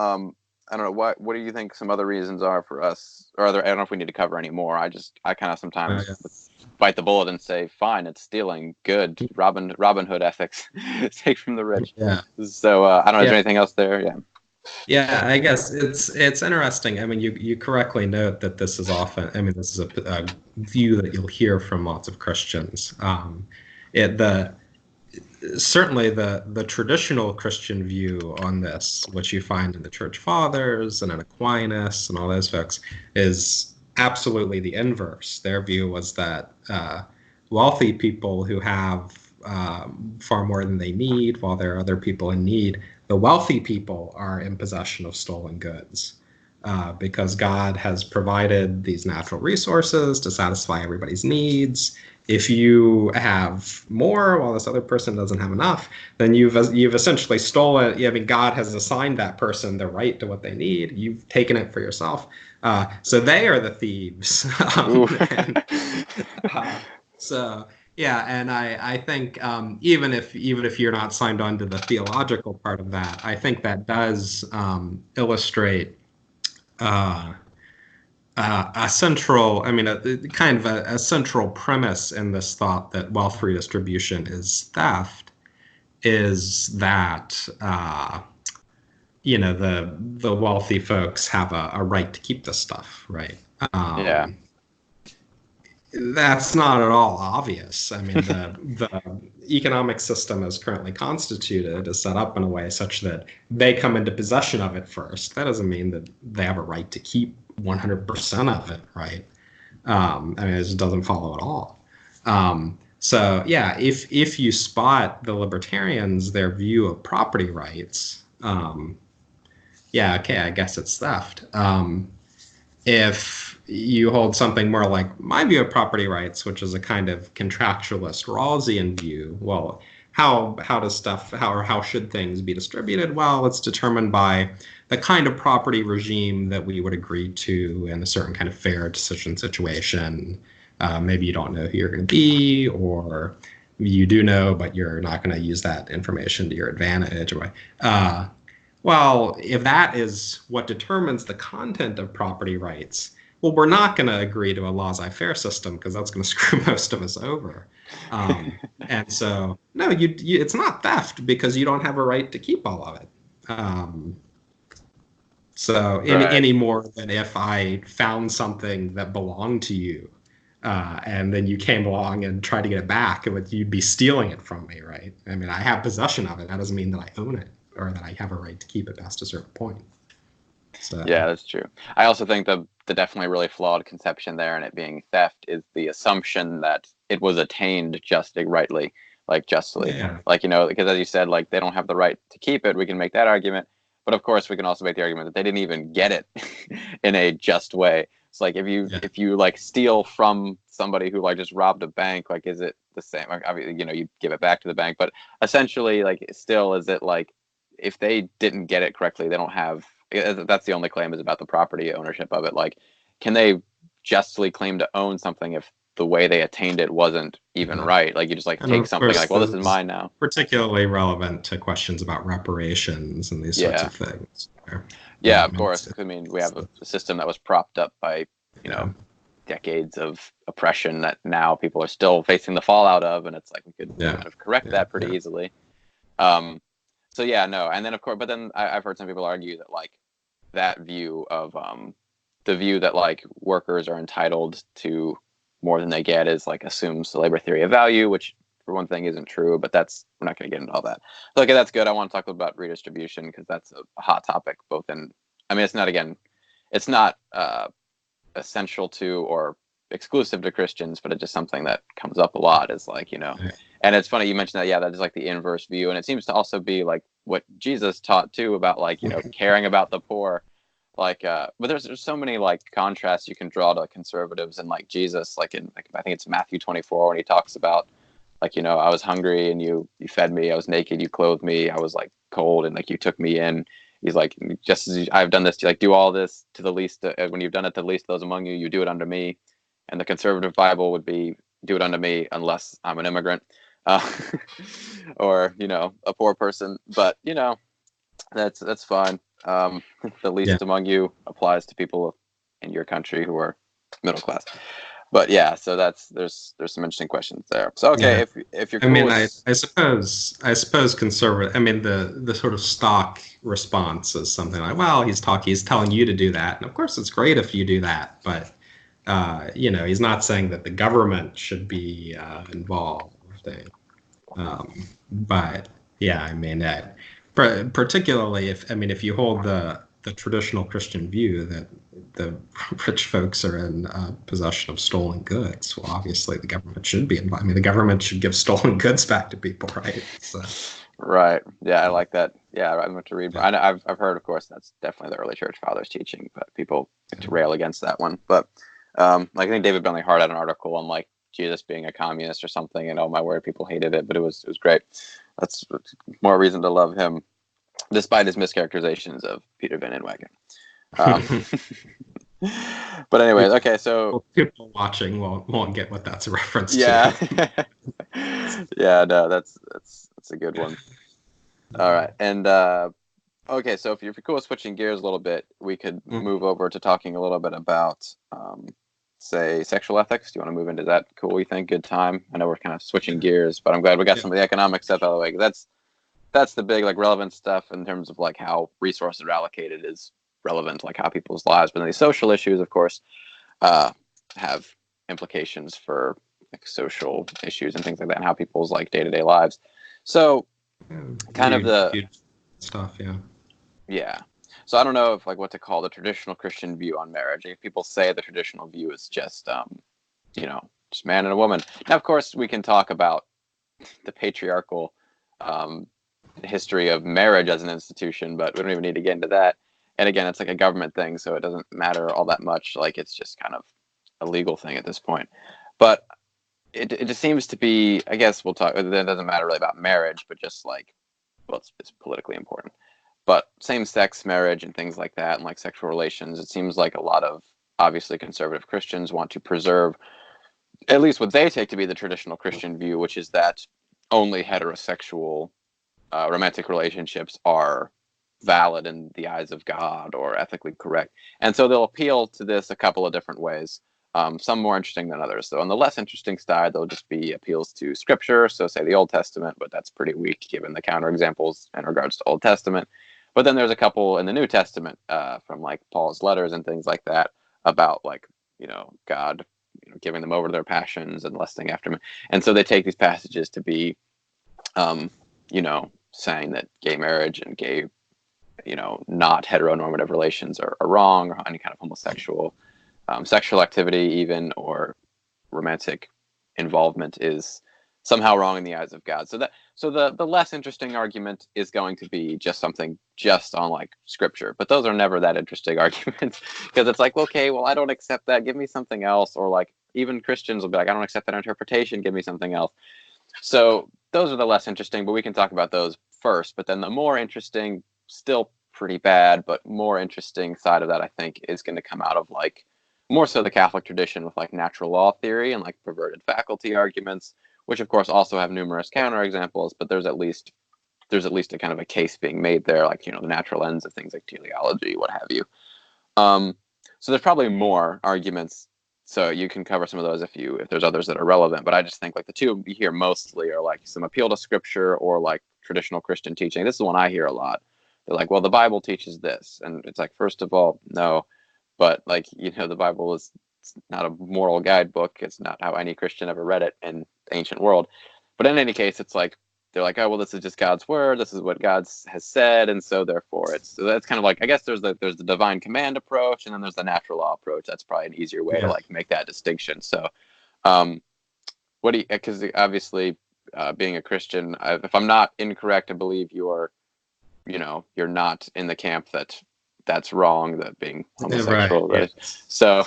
I don't know, what do you think some other reasons are for us, or I don't know if we need to cover any more. I kind of sometimes bite the bullet and say, fine, it's stealing, good, Robin Hood ethics, take from the rich. Yeah. So I don't know, is there anything else there? Yeah. Yeah, I guess it's interesting. I mean, you correctly note that this is often, I mean, this is a view that you'll hear from lots of Christians. Certainly the traditional Christian view on this, which you find in the Church Fathers and in Aquinas and all those folks, is absolutely the inverse. Their view was that wealthy people who have far more than they need, while there are other people in need, the wealthy people are in possession of stolen goods, because God has provided these natural resources to satisfy everybody's needs. If you have more while this other person doesn't have enough, then you've essentially stolen. I mean, God has assigned that person the right to what they need. You've taken it for yourself. So they are the thieves. So yeah, and I think even if you're not signed on to the theological part of that, I think that does illustrate a central, I mean, a central premise in this thought that wealth redistribution is theft, is that the wealthy folks have a right to keep this stuff, right? Yeah. That's not at all obvious. I mean, the economic system as currently constituted is set up in a way such that they come into possession of it first. That doesn't mean that they have a right to keep 100% of it, right? I mean, it just doesn't follow at all. So yeah, if you spot the libertarians, their view of property rights, yeah, okay, I guess it's theft. If you hold something more like my view of property rights, which is a kind of contractualist Rawlsian view, well, how should things be distributed? Well, it's determined by the kind of property regime that we would agree to in a certain kind of fair decision situation. Maybe you don't know who you're going to be, or you do know, but you're not going to use that information to your advantage. Well, if that is what determines the content of property rights, well, we're not going to agree to a laissez-faire system because that's going to screw most of us over. And so, no, it's not theft because you don't have a right to keep all of it. Any more than if I found something that belonged to you, and then you came along and tried to get it back, you'd be stealing it from me, right? I mean, I have possession of it. That doesn't mean that I own it or that I have a right to keep it past a certain point. So. Yeah, that's true. I also think the definitely really flawed conception there, and it being theft, is the assumption that it was attained justly. Yeah. Like, because as you said, like, they don't have the right to keep it. We can make that argument, but of course we can also make the argument that they didn't even get it in a just way. It's like if you like steal from somebody who like just robbed a bank, like, is it the same? Like, obviously, you give it back to the bank, but essentially, like, still, is it like if they didn't get it correctly, they don't have. That's the only claim, is about the property ownership of it. Like, can they justly claim to own something if the way they attained it wasn't even right? Like, you just like take something like, well, this is mine now. Particularly relevant to questions about reparations and these sorts of things. Yeah, of course. I mean, we have a system that was propped up by, decades of oppression that now people are still facing the fallout of, and it's like we could kind of correct that pretty easily. So yeah, no, and then of course, but then I've heard some people argue that like that view of the view that like workers are entitled to more than they get is like assumes the labor theory of value, which for one thing isn't true, but we're not going to get into all that. So, okay, that's good. I want to talk about redistribution because that's a hot topic, both in, I mean, it's not essential to or exclusive to Christians, but it's just something that comes up a lot is like, and it's funny you mentioned that, yeah, that is like the inverse view. And it seems to also be like what Jesus taught too about like, caring about the poor. Like, but there's so many like contrasts you can draw to conservatives and like Jesus, like in like I think it's Matthew 24 when he talks about like, I was hungry and you fed me, I was naked, you clothed me, I was like cold and like you took me in. He's like, just as I've done this, like do all this to the least. When you've done it to the least of those among you, you do it unto me. And the conservative Bible would be, do it unto me unless I'm an immigrant, or a poor person. But that's fine. The least among you applies to people in your country who are middle class. But yeah, so there's some interesting questions there. So okay, if you're cool I suppose conservative. I mean, the sort of stock response is something like, well, he's telling you to do that, and of course it's great if you do that, but he's not saying that the government should be involved. But yeah, I mean, particularly if you hold the traditional Christian view that the rich folks are in possession of stolen goods, well, obviously the government should be involved. I mean, the government should give stolen goods back to people, right? So. Right. Yeah, I like that. Yeah, I went to read. Yeah. I've heard, of course, that's definitely the early church fathers' teaching, but people to rail against that one. But like I think David Bentley Hart had an article on like Jesus being a communist or something, and oh my word, people hated it, but it was great. That's more reason to love him, despite his mischaracterizations of Peter Van Inwagen. But anyways, okay, so people watching won't get what that's a reference to. Yeah, no, that's a good one. All right, and okay, so if you're cool with switching gears a little bit, we could move over to talking a little bit about say sexual ethics. Do you want to move into that? Cool, you think? Good time. I know we're kind of switching gears, but I'm glad we got some of the economic stuff out of the way, because that's the big like relevant stuff in terms of like how resources are allocated is relevant to like how people's lives. But then these social issues, of course, have implications for like social issues and things like that, and how people's like day-to-day lives. So kind of the stuff, yeah. So I don't know if like what to call the traditional Christian view on marriage. If people say the traditional view is just just man and a woman. Now, of course, we can talk about the patriarchal history of marriage as an institution, but we don't even need to get into that. And again, it's like a government thing, so it doesn't matter all that much. Like it's just kind of a legal thing at this point. But it just seems to be, I guess we'll talk, it doesn't matter really about marriage, but just like, well, it's politically important. But same-sex marriage and things like that, and like sexual relations, it seems like a lot of obviously conservative Christians want to preserve at least what they take to be the traditional Christian view, which is that only heterosexual romantic relationships are valid in the eyes of God or ethically correct. And so they'll appeal to this a couple of different ways, some more interesting than others. So on the less interesting side, there'll just be appeals to scripture, so say the Old Testament, but that's pretty weak given the counterexamples in regards to Old Testament. But then there's a couple in the New Testament from like Paul's letters and things like that about like, God giving them over to their passions and lusting after him. And so they take these passages to be, saying that gay marriage and gay, not heteronormative relations are wrong, or any kind of homosexual sexual activity even, or romantic involvement is somehow wrong in the eyes of God. So the less interesting argument is going to be just something just on like scripture, but those are never that interesting arguments, because it's like, okay, well, I don't accept that, give me something else. Or like even Christians will be like, I don't accept that interpretation, give me something else. So those are the less interesting, but we can talk about those first. But then the more interesting, still pretty bad, but more interesting side of that, I think, is going to come out of like more so the Catholic tradition with like natural law theory and like perverted faculty arguments, which of course also have numerous counterexamples, but there's at least a kind of a case being made there, like, the natural ends of things like teleology, what have you. So there's probably more arguments, so you can cover some of those if there's others that are relevant. But I just think like the two you hear mostly are like some appeal to scripture or like traditional Christian teaching. This is one I hear a lot. They're like, well, the Bible teaches this, and it's like, first of all, no, but like, the Bible is not a moral guidebook. It's not how any Christian ever read it in the ancient world. But in any case, it's like, they're like, oh, well, this is just God's word. This is what God has said, and so therefore so that's kind of like, I guess there's the divine command approach, and then there's the natural law approach. That's probably an easier way to like make that distinction. So, what do you? Because obviously, being a Christian, if I'm not incorrect, I believe you're not in the camp that's wrong, that being homosexual, right? So,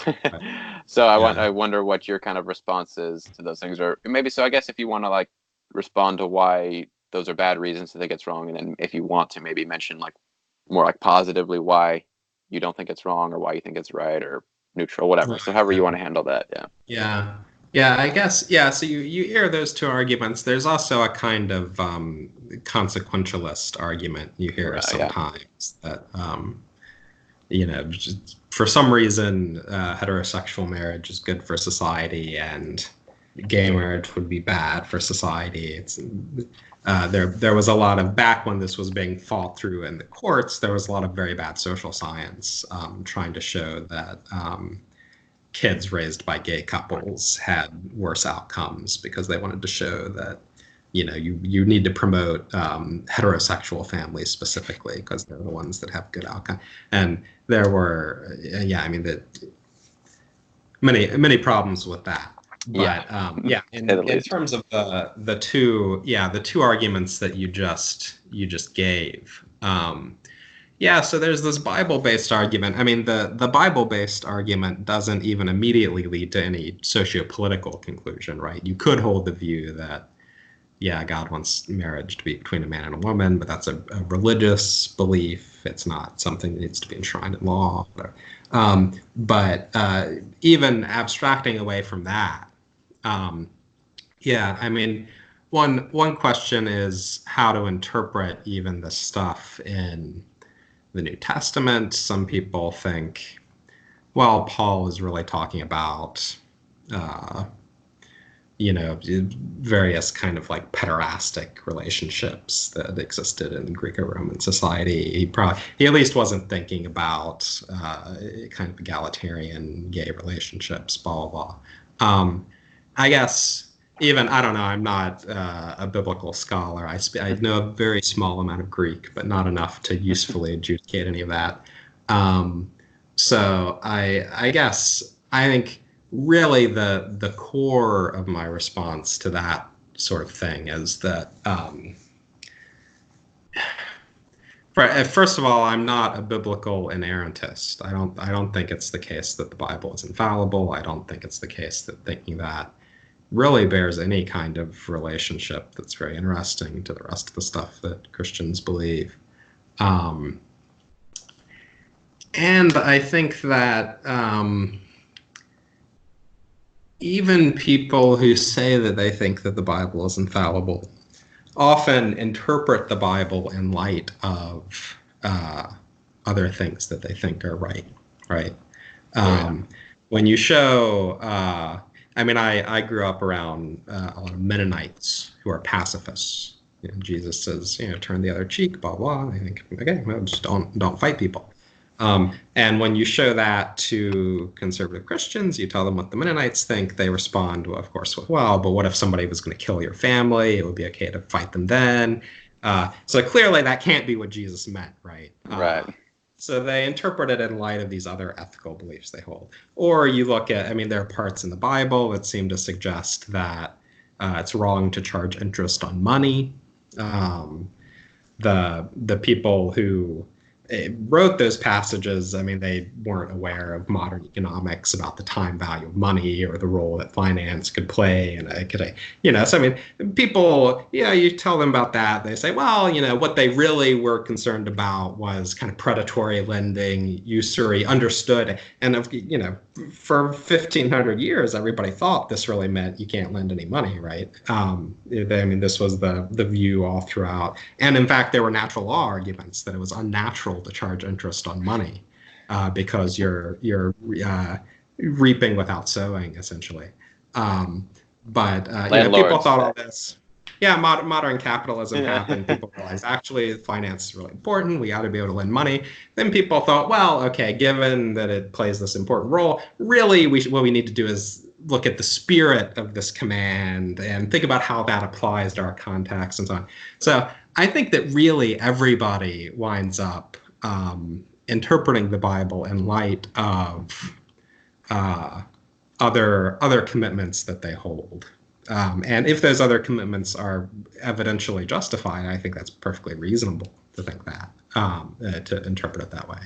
I wonder what your kind of response is to those things, or maybe so. I guess if you want to like respond to why those are bad reasons to think it's wrong, and then if you want to maybe mention like more like positively why you don't think it's wrong, or why you think it's right, or neutral, whatever. So however you want to handle that. I guess so you hear those two arguments. There's also a kind of consequentialist argument you hear sometimes that just for some reason heterosexual marriage is good for society and gay marriage would be bad for society. It's there was a lot of, back when this was being fought through in the courts, there was a lot of very bad social science trying to show that kids raised by gay couples had worse outcomes, because they wanted to show that you need to promote heterosexual families specifically, because they're the ones that have good outcome. And there were many problems with that. But in terms of the two arguments that you just gave, so there's this Bible-based argument. I mean, the Bible-based argument doesn't even immediately lead to any socio-political conclusion, right? You could hold the view that God wants marriage to be between a man and a woman, but that's a religious belief. It's not something that needs to be enshrined in law. But even abstracting away from that, one question is how to interpret even the stuff in the New Testament. Some people think, well, Paul is really talking about various kind of like pederastic relationships that existed in Greco-Roman society. He at least wasn't thinking about kind of egalitarian gay relationships, blah, blah, blah. I guess I don't know, I'm not a biblical scholar. I know a very small amount of Greek, but not enough to usefully adjudicate any of that. So I guess I think really the core of my response to that sort of thing is that first of all, I'm not a biblical inerrantist. I don't think it's the case that the Bible is infallible. I don't think it's the case that thinking that really bears any kind of relationship that's very interesting to the rest of the stuff that Christians believe. And I think that even people who say that they think that the Bible is infallible often interpret the Bible in light of other things that they think are right? When you show, I grew up around a lot of Mennonites who are pacifists. Jesus says, turn the other cheek, blah, blah. I think, okay, well, just don't fight people. And when you show that to conservative Christians, you tell them what the Mennonites think, they respond, well, of course, well, but what if somebody was going to kill your family? It would be okay to fight them then. So clearly that can't be what Jesus meant, right? Right. So they interpret it in light of these other ethical beliefs they hold. Or you look at, there are parts in the Bible that seem to suggest that it's wrong to charge interest on money. The people who wrote those passages, they weren't aware of modern economics about the time value of money or the role that finance could play. And people, you tell them about that. They say, well, what they really were concerned about was kind of predatory lending, usury, understood. And, for 1,500 years, everybody thought this really meant you can't lend any money, right? This was the view all throughout. And in fact, there were natural law arguments that it was unnatural to charge interest on money because you're reaping without sowing, essentially. People thought all this. modern capitalism happened. People realized actually finance is really important. We ought to be able to lend money. Then people thought, well, okay, given that it plays this important role, really what we need to do is look at the spirit of this command and think about how that applies to our context and so on. So I think that really everybody winds up interpreting the Bible in light of other commitments that they hold. And if those other commitments are evidentially justified, I think that's perfectly reasonable to think that, to interpret it that way.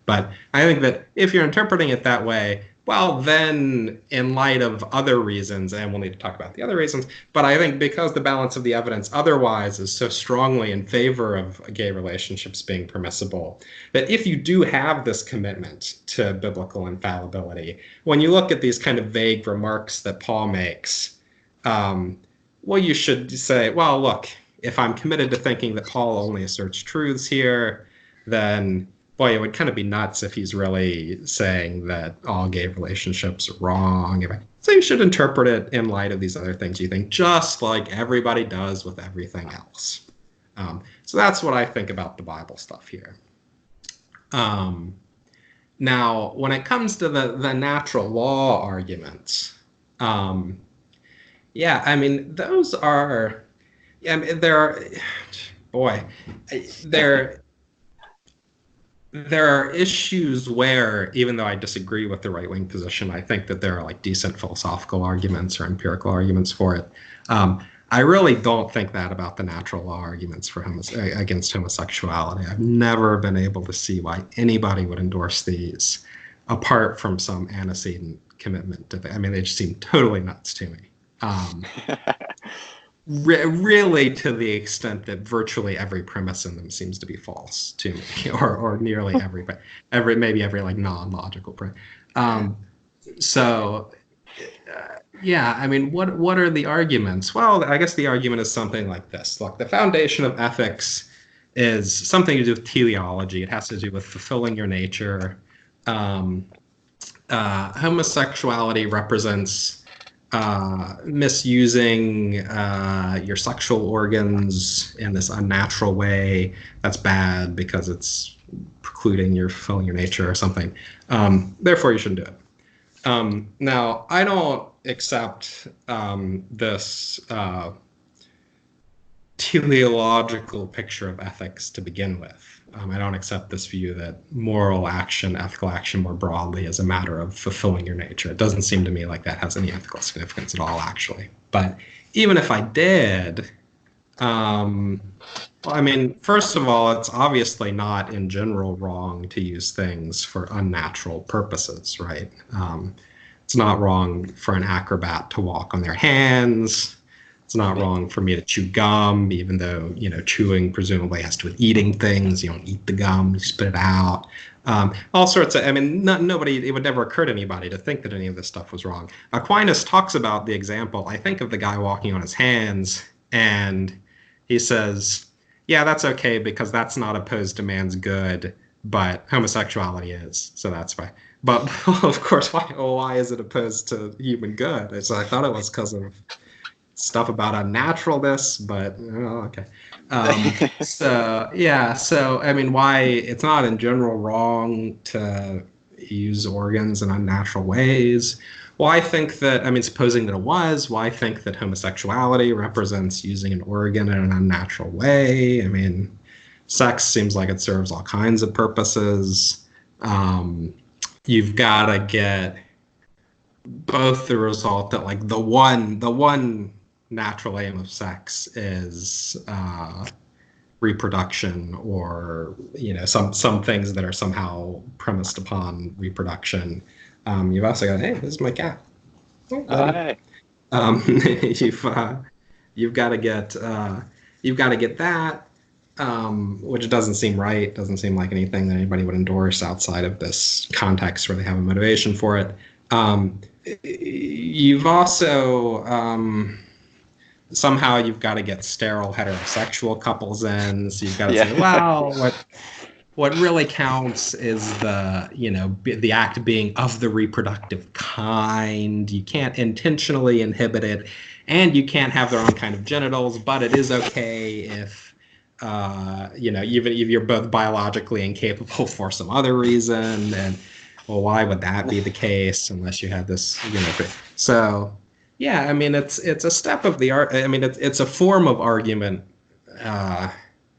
But I think that if you're interpreting it that way, well, then in light of other reasons, and we'll need to talk about the other reasons, but I think because the balance of the evidence otherwise is so strongly in favor of gay relationships being permissible, that if you do have this commitment to biblical infallibility, when you look at these kind of vague remarks that Paul makes, well, you should say, well, look, if I'm committed to thinking that Paul only asserts truths here, then boy, it would kind of be nuts if he's really saying that all gay relationships are wrong. So you should interpret it in light of these other things you think, just like everybody does with everything else. So that's what I think about the Bible stuff here. Now, when it comes to the natural law arguments, yeah, I mean, those are, I mean, there are issues where, even though I disagree with the right-wing position, I think that there are like decent philosophical arguments or empirical arguments for it. I really don't think that about the natural law arguments for against homosexuality. I've never been able to see why anybody would endorse these apart from some antecedent commitment to I mean, they just seem totally nuts to me. Really, to the extent that virtually every premise in them seems to be false to me, or nearly every like non-logical premise. Yeah, I mean, what are the arguments? Well, I guess the argument is something like this. Look, the foundation of ethics is something to do with teleology. It has to do with fulfilling your nature. Homosexuality represents misusing your sexual organs in this unnatural way. That's bad because it's precluding your fulfilling your nature or something. Therefore, you shouldn't do it. Now, I don't accept this teleological picture of ethics to begin with. I don't accept this view that moral action, ethical action more broadly is a matter of fulfilling your nature. It doesn't seem to me like that has any ethical significance at all, actually. But even if I did, well, I mean, first of all, it's obviously not in general wrong to use things for unnatural purposes, right? It's not wrong for an acrobat to walk on their hands. It's not wrong for me to chew gum, even though, you know, chewing presumably has to do with eating things. You don't eat the gum, you spit it out. All sorts of, I mean, nobody, it would never occur to anybody to think that any of this stuff was wrong. Aquinas talks about the example, I think, of the guy walking on his hands, and he says, yeah, that's okay because that's not opposed to man's good, but homosexuality is, so that's fine. But of course, why is it opposed to human good? So I thought it was because of stuff about unnaturalness, but okay. So yeah, so I mean, why it's not in general wrong to use organs in unnatural ways. Well, I think that, I mean, supposing that it was, why think that homosexuality represents using an organ in an unnatural way? I mean, sex seems like it serves all kinds of purposes. You've got to get both the result that like the one natural aim of sex is reproduction, or you know, some things that are somehow premised upon reproduction. You've also got, hey, this is my cat. Oh, hi. You've got to get that, which doesn't seem right. Doesn't seem like anything that anybody would endorse outside of this context where they have a motivation for it. You've also somehow you've got to get sterile heterosexual couples in. So you've got to say, well, what really counts is the act being of the reproductive kind. You can't intentionally inhibit it. and you can't have their own kind of genitals, but it is okay if, even if you're both biologically incapable for some other reason. And, well, why would that be the case unless you had this, so, yeah, I mean, it's a step of the art. I mean, it's a form of argument,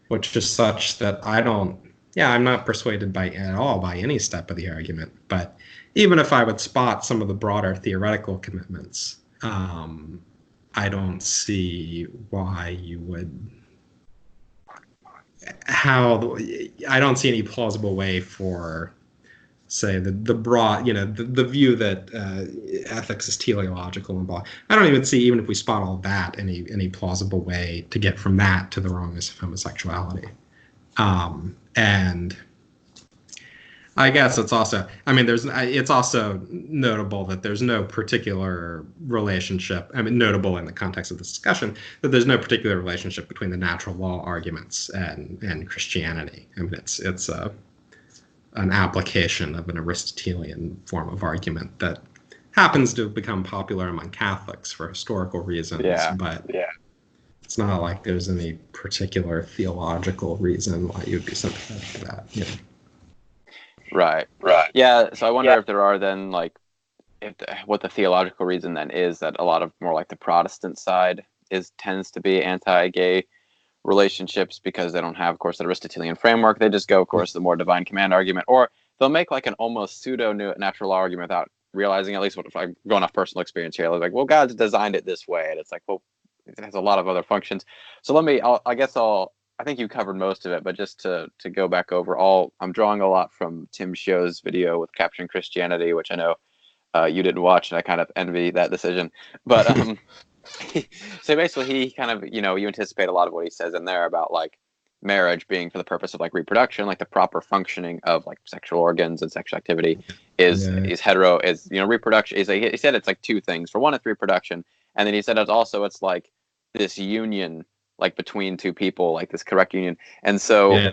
which is such that I'm not persuaded at all by any step of the argument. But even if I would spot some of the broader theoretical commitments, I don't see why you would. I don't see any plausible way for, say, the broad, the view that ethics is teleological and blah. I don't even see, even if we spot all that, any plausible way to get from that to the wrongness of homosexuality. And I guess it's also, it's also notable that there's no particular relationship, notable in the context of this discussion, that there's no particular relationship between the natural law arguments and Christianity. I mean, it's an application of an Aristotelian form of argument that happens to have become popular among Catholics for historical reasons, but it's not like there's any particular theological reason why you'd be sympathetic to that. Right. Yeah, so I wonder if there are then, like, what the theological reason then is that a lot of more like the Protestant side tends to be anti-gay relationships because they don't have, of course, the Aristotelian framework. They just go, of course, the more divine command argument, or they'll make like an almost pseudo natural law argument without realizing, at least what if I'm going off personal experience here, like, well, God's designed it this way, and it's like, well, it has a lot of other functions. So I think you covered most of it, but just to go back over I'm drawing a lot from Tim Shio's video with Capturing Christianity, which I know you didn't watch, and I kind of envy that decision. But so basically he kind of, you anticipate a lot of what he says in there about like marriage being for the purpose of like reproduction, like the proper functioning of like sexual organs and sexual activity is reproduction. He said it's like two things. For one, it's reproduction. And then he said it's like this union, like between two people, like this correct union. And so,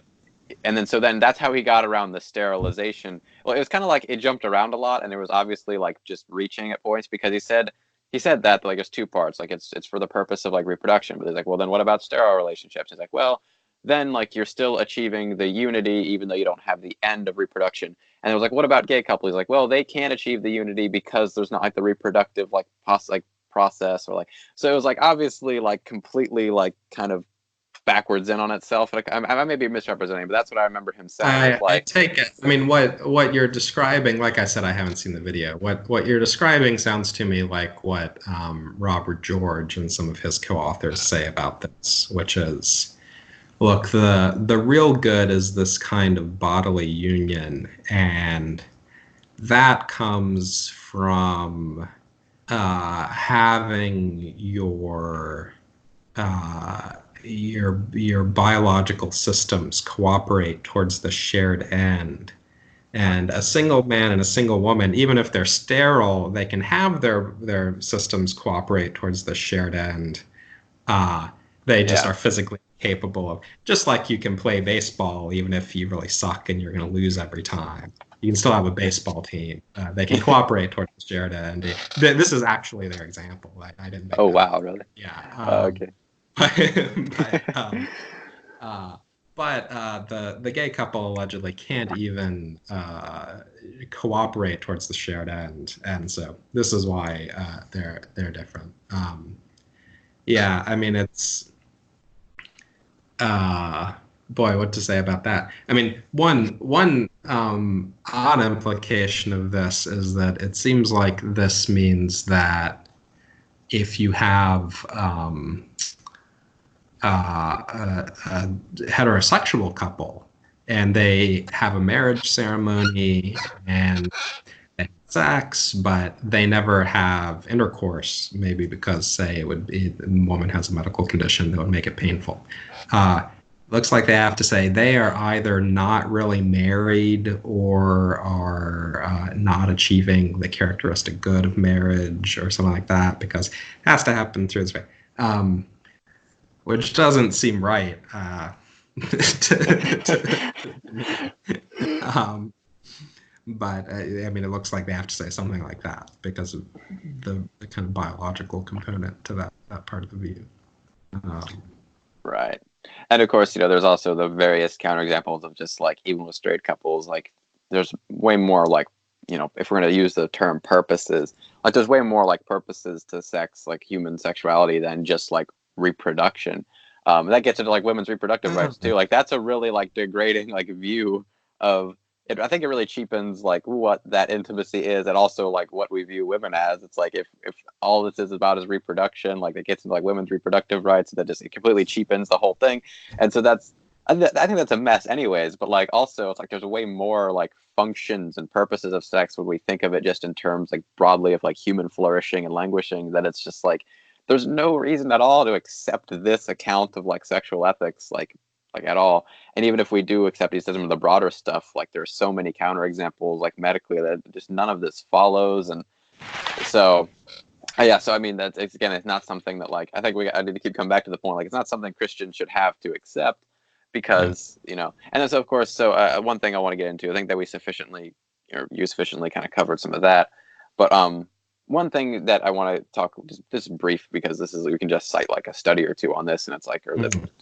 then that's how he got around the sterilization. Well, it was kind of like it jumped around a lot, and it was obviously like just reaching at points, because he said that like it's two parts, like it's for the purpose of like reproduction. But he's like, well, then what about sterile relationships? He's like, well, then like you're still achieving the unity even though you don't have the end of reproduction. And it was like, what about gay couples? He's like, well, they can't achieve the unity because there's not like the reproductive process, or like, so it was like obviously like completely like kind of backwards in on itself. Like I may be misrepresenting, but that's what I remember him saying. I take it. I mean, what you're describing, like I said, I haven't seen the video. What you're describing sounds to me like what Robert George and some of his co-authors say about this, which is, look, the real good is this kind of bodily union, and that comes from having your biological systems cooperate towards the shared end. And a single man and a single woman, even if they're sterile, they can have their systems cooperate towards the shared end. They just are physically capable of, just like you can play baseball even if you really suck and you're going to lose every time. You can still have a baseball team. They can cooperate towards the shared end. This is actually their example. I didn't make wow, really? Yeah. Okay. But the gay couple allegedly can't even cooperate towards the shared end, and so this is why they're different. I mean, it's boy, what to say about that? I mean, one odd implication of this is that it seems like this means that if you have a heterosexual couple and they have a marriage ceremony and they have sex, but they never have intercourse, maybe because, say, the woman has a medical condition that would make it painful. Looks like they have to say they are either not really married or are not achieving the characteristic good of marriage or something like that, because it has to happen through this way. Which doesn't seem right. But I mean, it looks like they have to say something like that because of the kind of biological component to that. part of the view. Right. And of course, there's also the various counterexamples of just like even with straight couples, like there's way more like, if we're going to use the term purposes, like there's way more like purposes to sex, like human sexuality than just like reproduction. That gets into like women's reproductive rights too. Like that's a really like degrading like view of it. I think it really cheapens like what that intimacy is, and also like what we view women as. It's like if all this is about is reproduction, like it gets into like women's reproductive rights, that just it completely cheapens the whole thing. And so I think that's a mess anyways. But like also it's like there's way more like functions and purposes of sex when we think of it just in terms like broadly of like human flourishing and languishing, that it's just like there's no reason at all to accept this account of like sexual ethics like at all. And even if we do accept some of the broader stuff, like there's so many counterexamples like medically that just none of this follows. And so so I mean that's again, it's not something that like I think I need to keep coming back to the point, like it's not something Christians should have to accept, because and then so of course one thing I want to get into, I think that we sufficiently you sufficiently kind of covered some of that, but one thing that I want to talk just brief, because we can just cite like a study or two on this, and it's like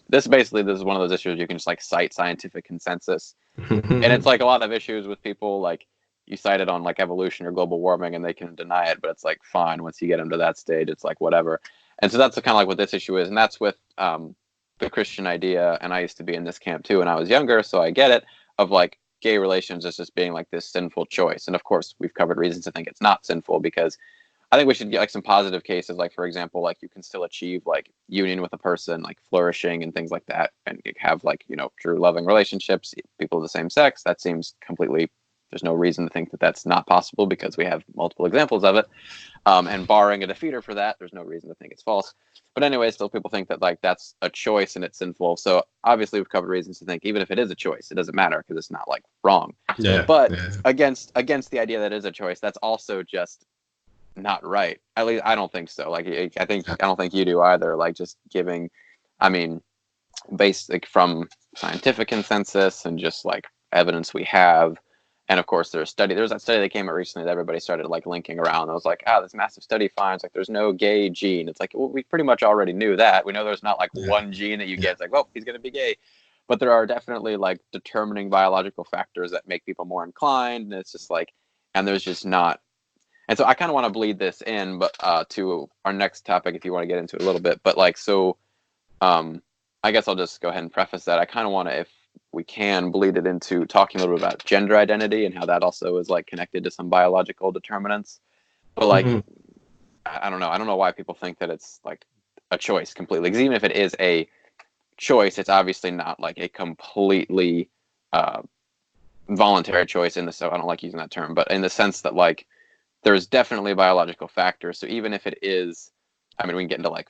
this is one of those issues you can just like cite scientific consensus, and it's like a lot of issues with people like you cite it on like evolution or global warming and they can deny it, but it's like fine once you get them to that stage, it's like whatever. And so that's kind of like what this issue is, and that's with the Christian idea. And I used to be in this camp too when I was younger, so I get it, of like gay relations as just being like this sinful choice. And of course we've covered reasons to think it's not sinful, because I think we should get like some positive cases, like for example, like you can still achieve like union with a person, like flourishing and things like that, and have like true loving relationships, people of the same sex. That seems completely, there's no reason to think that that's not possible, because we have multiple examples of it, and barring a defeater for that, there's no reason to think it's false. But anyway, still people think that like that's a choice and it's sinful. So obviously we've covered reasons to think even if it is a choice, it doesn't matter because it's not like wrong. But against the idea that it is a choice, that's also just not right. At least I don't think so. Like I don't think you do either. Like just giving, I mean, based like from scientific consensus and just like evidence we have. And of course, there's that study that came out recently that everybody started like linking around. I was like, this massive study finds like there's no gay gene. It's like, well, we pretty much already knew that. We know there's not like one gene that you get. It's like, well, he's going to be gay. But there are definitely like determining biological factors that make people more inclined. And it's just like, and there's just not. And so I kind of want to bleed this in, but to our next topic, if you want to get into it a little bit. But like, so I guess I'll just go ahead and preface that. I kind of want to, if we can, bleed it into talking a little bit about gender identity and how that also is like connected to some biological determinants. But like, I don't know why people think that it's like a choice completely. Because even if it is a choice, it's obviously not like a completely voluntary choice so I don't like using that term, but in the sense that like there's definitely a biological factor. So even if it is, I mean, we can get into like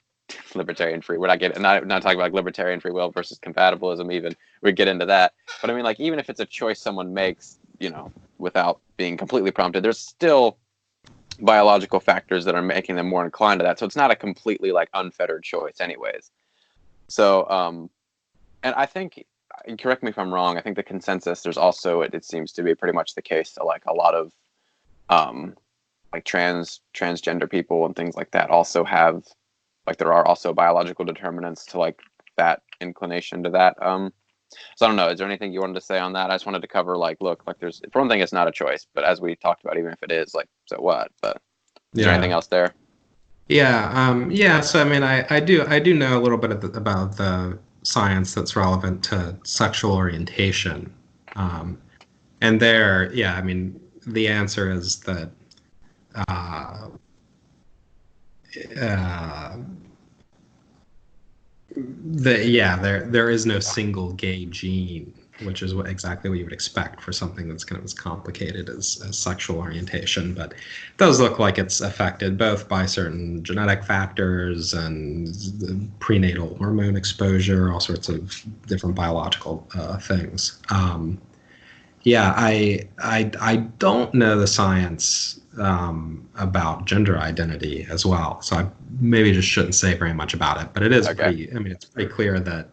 libertarian free. We're not talking about like libertarian free will versus compatibilism. Even we get into that. But I mean, like even if it's a choice someone makes, without being completely prompted, there's still biological factors that are making them more inclined to that. So it's not a completely like unfettered choice, anyways. So, and I think, correct me if I'm wrong, I think the consensus, there's also it seems to be pretty much the case that like a lot of like transgender people and things like that also have, like there are also biological determinants to like that inclination to that. So I don't know, is there anything you wanted to say on that? I just wanted to cover like, look, like there's, for one thing, it's not a choice, but as we talked about, even if it is, like, so what? But is there anything else there? So I mean, I do know a little bit about the science that's relevant to sexual orientation, and there, I mean, the answer is that there is no single gay gene, which is exactly what you would expect for something that's kind of as complicated as sexual orientation. But it does look like it's affected both by certain genetic factors and prenatal hormone exposure, all sorts of different biological things. I don't know the science about gender identity as well, so I maybe just shouldn't say very much about it. But it is it's pretty clear that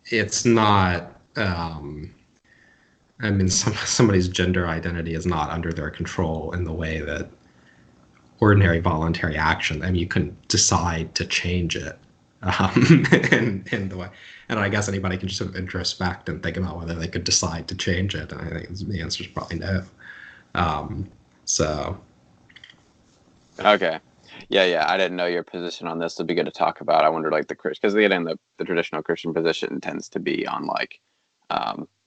it's not. Somebody's gender identity is not under their control in the way that ordinary voluntary action. I mean, you can decide to change it in the way. And I guess anybody can just sort of introspect and think about whether they could decide to change it. And I think the answer is probably no. So. Okay. Yeah. I didn't know your position on this. It'd be good to talk about. I wondered, like, the Christian, because again, the traditional Christian position tends to be on, like,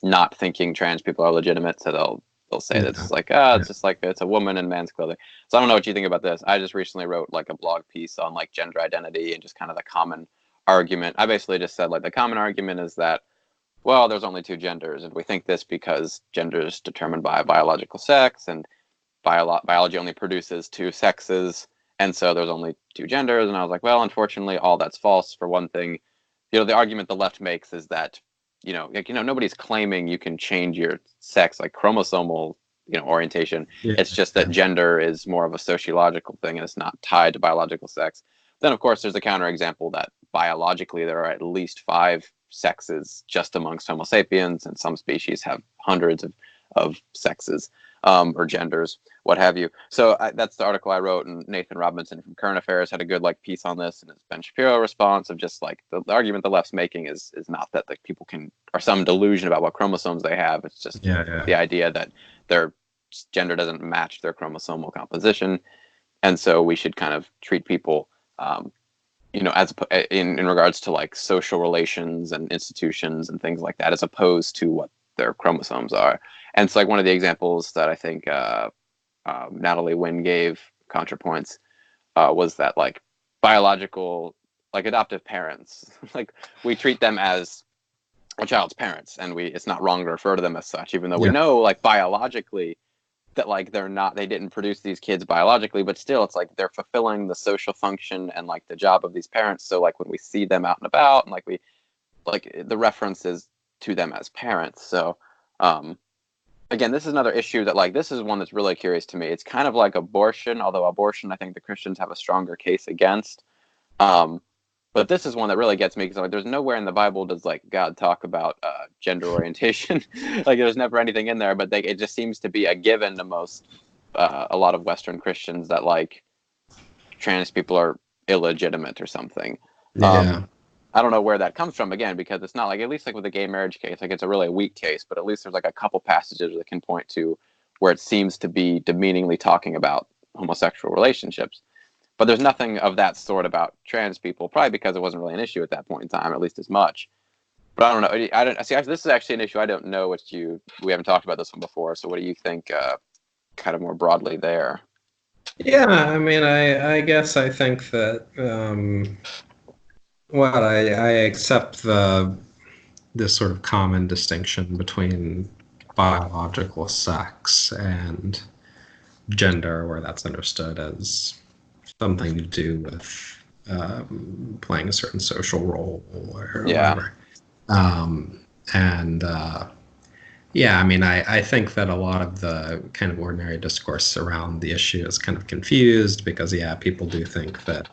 not thinking trans people are legitimate. So they'll say that it's like, it's just like it's a woman in man's clothing. So I don't know what you think about this. I just recently wrote, like, a blog piece on, like, gender identity and just kind of the common argument. I basically just said, like, the common argument is that, well, there's only two genders, and we think this because gender is determined by biological sex, and biology only produces two sexes, and so there's only two genders. And I was like, well, unfortunately, all that's false. For one thing, the argument the left makes is that, nobody's claiming you can change your sex, like chromosomal, orientation. It's just that gender is more of a sociological thing, and it's not tied to biological sex. Then, of course, there's a counterexample that biologically there are at least 5 sexes just amongst Homo sapiens, and some species have hundreds of sexes or genders, what have you. So that's the article I wrote, and Nathan Robinson from Current Affairs had a good piece on this, and his Ben Shapiro response of just like the argument the left's making is not that people can, or some delusion about what chromosomes they have. It's just the idea that their gender doesn't match their chromosomal composition, and so we should kind of treat people as in regards to like social relations and institutions and things like that, as opposed to what their chromosomes are. And it's like one of the examples that I think Natalie Wynn gave, ContraPoints, was that like biological, like adoptive parents, like we treat them as a child's parents, and it's not wrong to refer to them as such, even though we know like biologically that like they didn't produce these kids biologically, but still it's like they're fulfilling the social function and like the job of these parents. So like when we see them out and about, and like the reference is to them as parents. So again, this is another issue that like this is one that's really curious to me. It's kind of like abortion, although abortion I think the Christians have a stronger case against. But this is one that really gets me, because like there's nowhere in the Bible does like God talk about gender orientation. Like there's never anything in there, but it just seems to be a given to a lot of Western Christians that like trans people are illegitimate or something. I don't know where that comes from, again, because it's not like, at least like with the gay marriage case, like it's a really weak case, but at least there's like a couple passages that can point to where it seems to be demeaningly talking about homosexual relationships. But there's nothing of that sort about trans people, probably because it wasn't really an issue at that point in time, at least as much. But I don't know. I don't see. This is actually an issue I don't know. We haven't talked about this one before. So what do you think, kind of more broadly there? Yeah, I mean, I guess I think that I accept this sort of common distinction between biological sex and gender, where that's understood as something to do with playing a certain social role or whatever. I mean, I think that a lot of the kind of ordinary discourse around the issue is kind of confused because, people do think that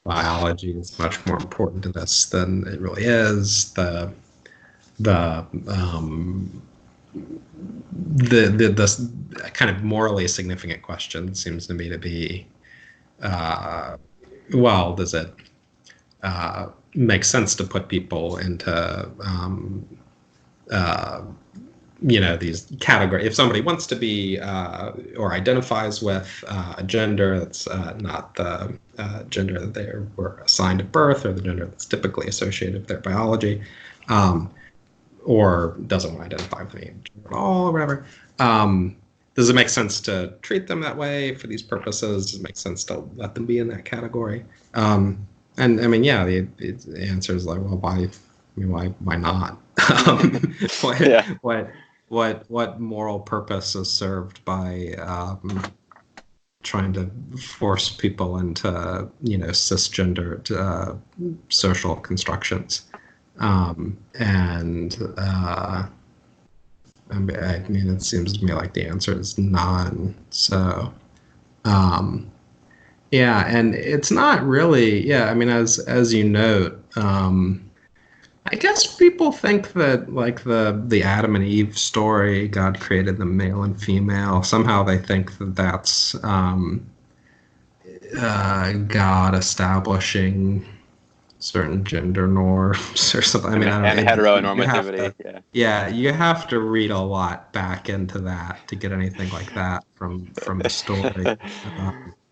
biology is much more important to this than it really is. The kind of morally significant question seems to me to be, does it make sense to put people into these categories? If somebody wants to be or identifies with a gender that's not the gender that they were assigned at birth, or the gender that's typically associated with their biology, or doesn't want to identify with any gender at all, or whatever, does it make sense to treat them that way for these purposes? Does it make sense to let them be in that category? And I mean, the answer is like, well, why? I mean, why not? What moral purpose is served by trying to force people into cisgendered social constructions? I mean, it seems to me like the answer is none. So, and it's not really. I mean, as you note. I guess people think that, like, the Adam and Eve story, God created them male and female. Somehow they think that that's God establishing certain gender norms or something. I mean, I And don't know. You have heteronormativity. to, Yeah. yeah, you have to read a lot back into that to get anything like that from the story.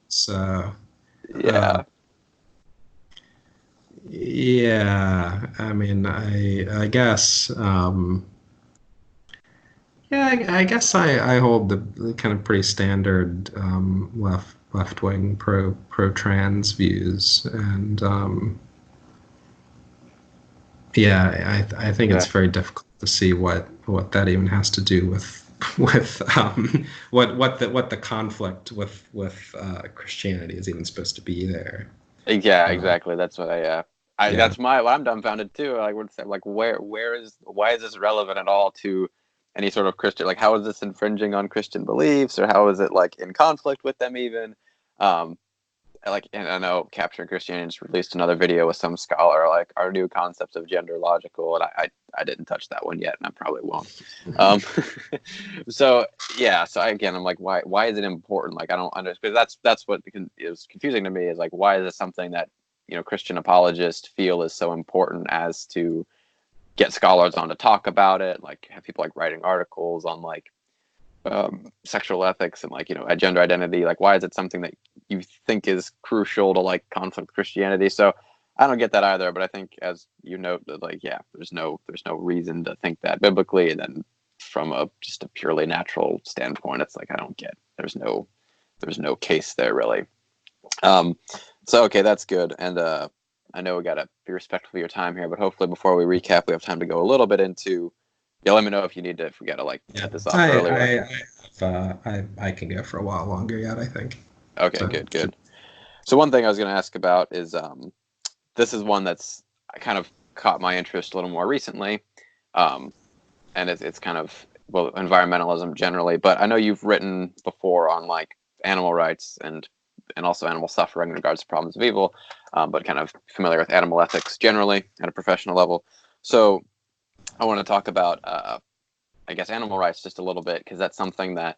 So, uh, Yeah. yeah, I mean, I guess, yeah, I guess I hold the kind of pretty standard left wing pro trans views, and yeah, I think it's Yeah. very difficult to see what that even has to do with with what the conflict with Christianity is even supposed to be there. Yeah, Uh, exactly. That's what I yeah. that's what I'm dumbfounded too. I would say like why is this relevant at all to any sort of Christian, like how is this infringing on Christian beliefs, or how is it like in conflict with them even? Um like, and I know Capturing Christianity just released another video with some scholar like our new concepts of gender logical, and I didn't touch that one yet, and I probably won't. Um, so yeah, so again, I'm like, why is it important? Like I don't understand, because that's what is confusing to me, is like, why is it something that Christian apologists feel is so important as to get scholars on to talk about it, like have people like writing articles on like sexual ethics and like gender identity. Like why is it something that you think is crucial to like conflict with Christianity? So I don't get that either, but I think, as you note, that like, yeah, there's no reason to think that biblically, and then from just a purely natural standpoint, it's like I don't get, there's no case there really. um so okay, that's good. And I know we got to be respectful of your time here, but hopefully before we recap, we have time to go a little bit into, yeah, let me know if we got to like Yeah, cut this off earlier. I can go for a while longer yet, I think. Okay, So good, should, good. So one thing I was going to ask about is this is one that's kind of caught my interest a little more recently, um, and it's kind of, well, environmentalism generally. But I know you've written before on like animal rights and also animal suffering in regards to problems of evil, but kind of familiar with animal ethics generally at a professional level. So I want to talk about I guess animal rights just a little bit, because that's something that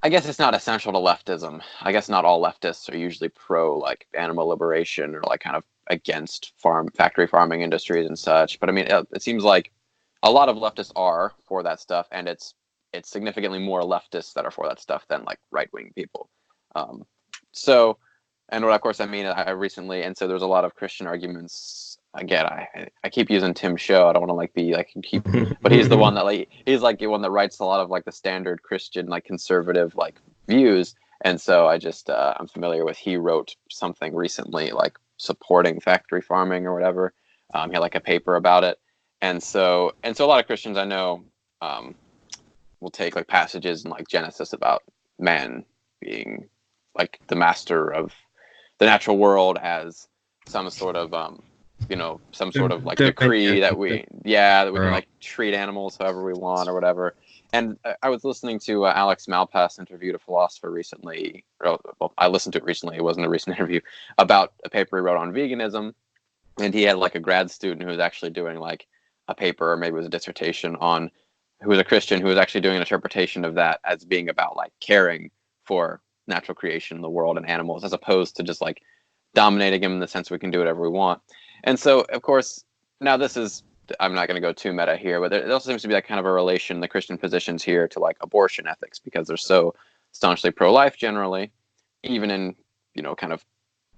I guess it's not essential to leftism. I guess not all leftists are usually pro like animal liberation or like kind of against factory farming industries and such. But I mean, it seems like a lot of leftists are for that stuff, and it's significantly more leftists that are for that stuff than like right wing people. Um, so, and what of course I mean, I recently, and so there's a lot of Christian arguments. Again, I keep using Tim's show. I don't want to like be like keep, but he's the one that like he's like the one that writes a lot of like the standard Christian like conservative like views. And so I just I'm familiar with, he wrote something recently like supporting factory farming or whatever. He had like a paper about it. And so a lot of Christians I know will take like passages in like Genesis about man being like the master of the natural world as some sort of some sort of like decree Dominion that of the that we can world. like treat animals however we want or whatever. And I was listening to Alex Malpass interviewed a philosopher recently. Or, well, I listened to it recently. It wasn't a recent interview, about a paper he wrote on veganism. And he had like a grad student who was actually doing like a paper, or maybe it was a dissertation on, who was a Christian, who was actually doing an interpretation of that as being about like caring for natural creation in the world and animals, as opposed to just like dominating them in the sense we can do whatever we want. And so, of course, now this is, I'm not going to go too meta here, but there also seems to be that kind of a relation, the Christian positions here, to like abortion ethics, because they're so staunchly pro-life generally, even in, kind of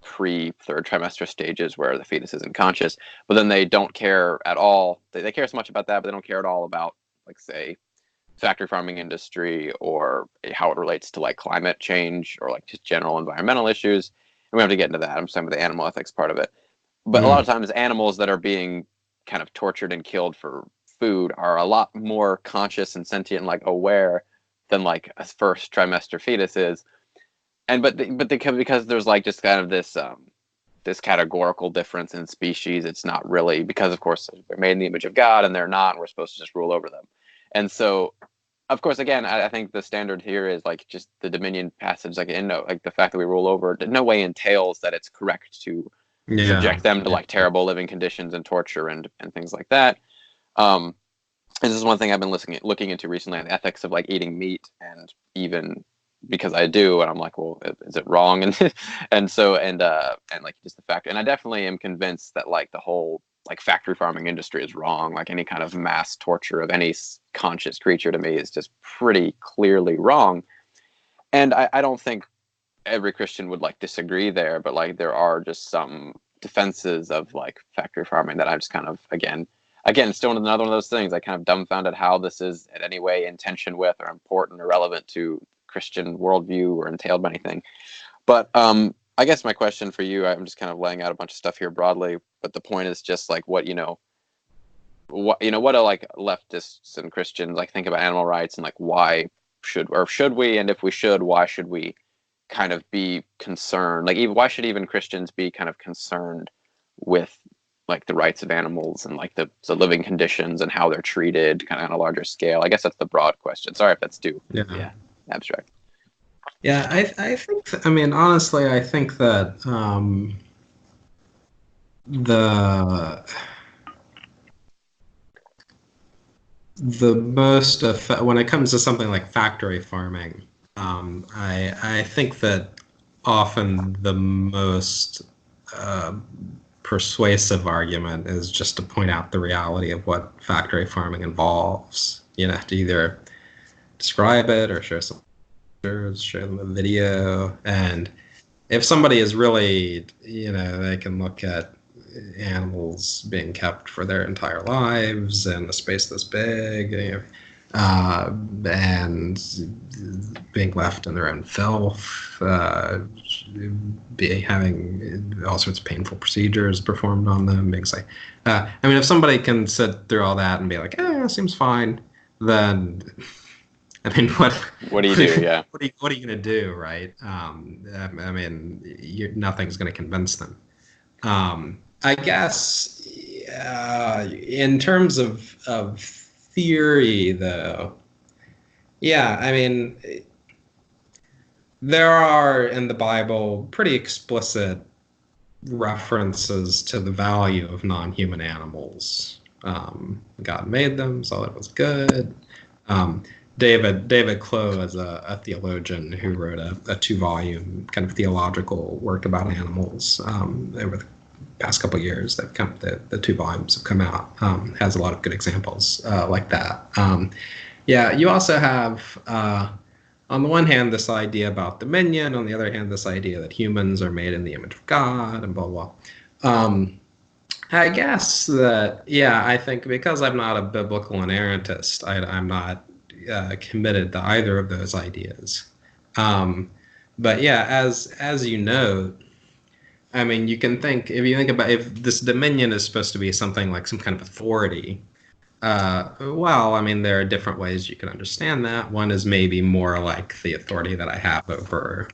pre-third trimester stages where the fetus isn't conscious. But then they don't care at all. They care so much about that, but they don't care at all about, like, say, factory farming industry, or how it relates to like climate change or like just general environmental issues. And we have to get into that. I'm saying with the animal ethics part of it. But a lot of Mm. times animals that are being kind of tortured and killed for food are a lot more conscious and sentient and like aware than like a first trimester fetus is. And because there's like just kind of this categorical difference in species, it's not really, because of course they're made in the image of God and they're not, and we're supposed to just rule over them. And so, of course, again, I think the standard here is like just the dominion passage, like like the fact that we rule over, in no way entails that it's correct to Yeah. subject them to like terrible living conditions and torture and things like that. Um, and this is one thing I've been looking into recently, on the ethics of like eating meat, and even because I do, and I'm like, well, is it wrong? And and like just the fact, and I definitely am convinced that like the whole like factory farming industry is wrong. Like any kind of mass torture of any conscious creature to me is just pretty clearly wrong. And I don't think every Christian would like disagree there, but like there are just some defenses of like factory farming that I'm just kind of again still another one of those things. I kind of dumbfounded how this is in any way in tension with or important or relevant to Christian worldview or entailed by anything. But I guess my question for you, I'm just kind of laying out a bunch of stuff here broadly, but the point is just like what do like leftists and Christians like think about animal rights, and like why should we, and if we should, why should we kind of be concerned? Like why should even Christians be kind of concerned with like the rights of animals and like the living conditions and how they're treated kind of on a larger scale? I guess that's the broad question. Sorry if that's too abstract. Yeah, I think, I mean, honestly, I think that the most when it comes to something like factory farming, I think that often the most persuasive argument is just to point out the reality of what factory farming involves. You know, to either describe it or share some pictures, share them a video. And if somebody is really, you know, they can look at animals being kept for their entire lives in a space this big, you know, and being left in their own filth, having all sorts of painful procedures performed on them. Being like, I mean, if somebody can sit through all that and be like, seems fine, then I mean, what do you do? Yeah, what are you going to do, right? I mean, nothing's going to convince them. I guess in terms of theory, though, yeah, I mean, there are in the Bible pretty explicit references to the value of non-human animals. God made them, saw that it was good. David Clough is a theologian who wrote a 2-volume kind of theological work about animals over the past couple of years. The 2 volumes have come out. Has a lot of good examples like that. You also have on the one hand this idea about dominion, on the other hand this idea that humans are made in the image of God, and blah blah. I guess that I think because I'm not a biblical inerrantist, I'm not committed to either of those ideas. But yeah, as you know, I mean, you can think, if you think about if this dominion is supposed to be something like some kind of authority, well, I mean, there are different ways you can understand that. One is maybe more like the authority that I have over,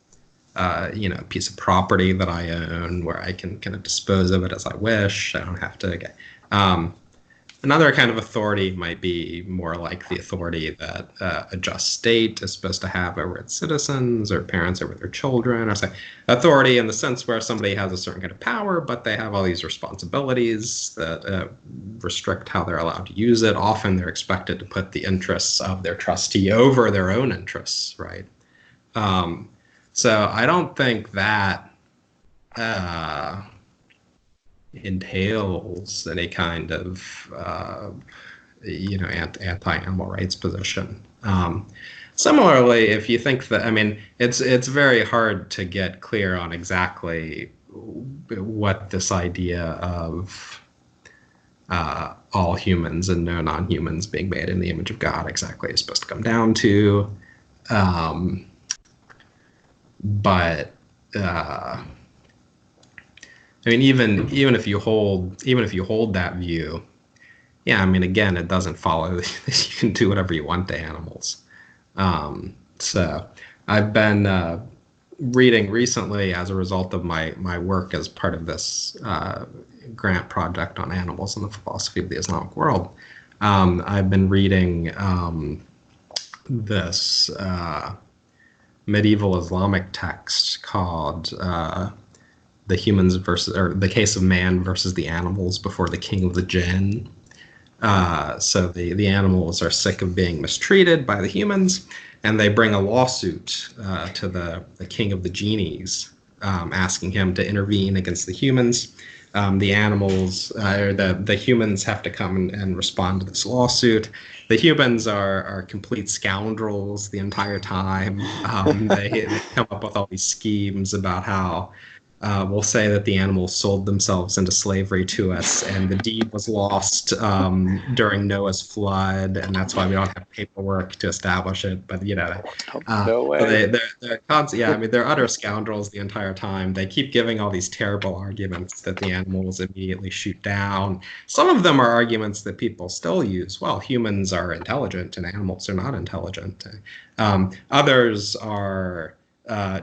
a piece of property that I own, where I can kind of dispose of it as I wish. I don't have to. Another kind of authority might be more like the authority that a just state is supposed to have over its citizens, or parents over their children, or say authority in the sense where somebody has a certain kind of power, but they have all these responsibilities that restrict how they're allowed to use it. Often they're expected to put the interests of their trustee over their own interests, right? So I don't think that entails any kind of anti-animal rights position. Similarly, if you think that, I mean, it's very hard to get clear on exactly what this idea of all humans and no non-humans being made in the image of God exactly is supposed to come down to. But I mean, even if you hold that view, I mean, again, it doesn't follow that you can do whatever you want to animals. So I've been reading recently, as a result of my work as part of this grant project on animals and the philosophy of the Islamic world. I've been reading this medieval Islamic text called The Case of Man versus the Animals Before the King of the Jinn. So the animals are sick of being mistreated by the humans, and they bring a lawsuit to the king of the genies, asking him to intervene against the humans. The animals or the humans have to come and respond to this lawsuit. The humans are complete scoundrels the entire time. They come up with all these schemes about how we'll say that the animals sold themselves into slavery to us, and the deed was lost during Noah's flood, and that's why we don't have paperwork to establish it. But No way. they're utter scoundrels the entire time. They keep giving all these terrible arguments that the animals immediately shoot down. Some of them are arguments that people still use. Well, humans are intelligent and animals are not intelligent. Others are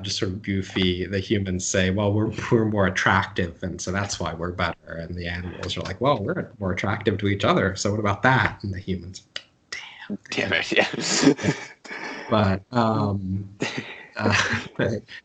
just sort of goofy. The humans say, well, we're more attractive, and so that's why we're better. And the animals are like, well, we're more attractive to each other, so what about that? And the humans, damn it, yeah. But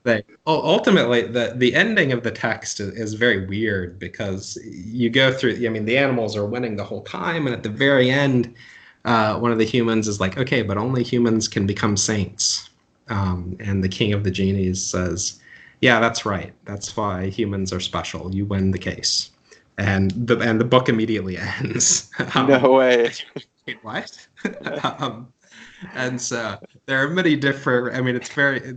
they ultimately the ending of the text is very weird, because you go through. I mean, the animals are winning the whole time, and at the very end, one of the humans is like, okay, but only humans can become saints. And the king of the genies says, yeah, that's right. That's why humans are special. You win the case. And the book immediately ends. No way. Wait, what? And so there are many different, I mean,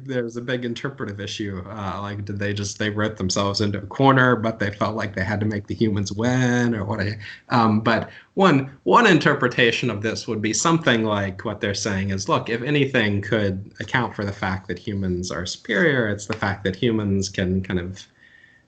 there's a big interpretive issue. Like, did they wrote themselves into a corner, but they felt like they had to make the humans win, or what? But one interpretation of this would be something like what they're saying is, look, if anything could account for the fact that humans are superior, it's the fact that humans can kind of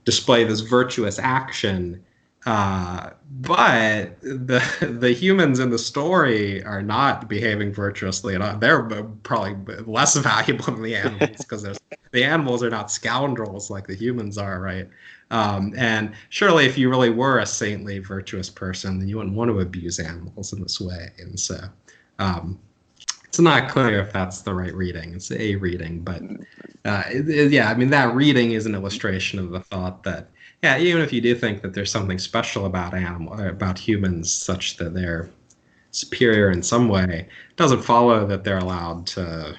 display this virtuous action. But the humans in the story are not behaving virtuously at all. They're probably less valuable than the animals, because the animals are not scoundrels like the humans are, right? And surely if you really were a saintly, virtuous person, then you wouldn't want to abuse animals in this way. And so it's not clear if that's the right reading. It's a reading, but yeah, I mean, that reading is an illustration of the thought that, yeah, even if you do think that there's something special about humans, such that they're superior in some way, it doesn't follow that they're allowed to,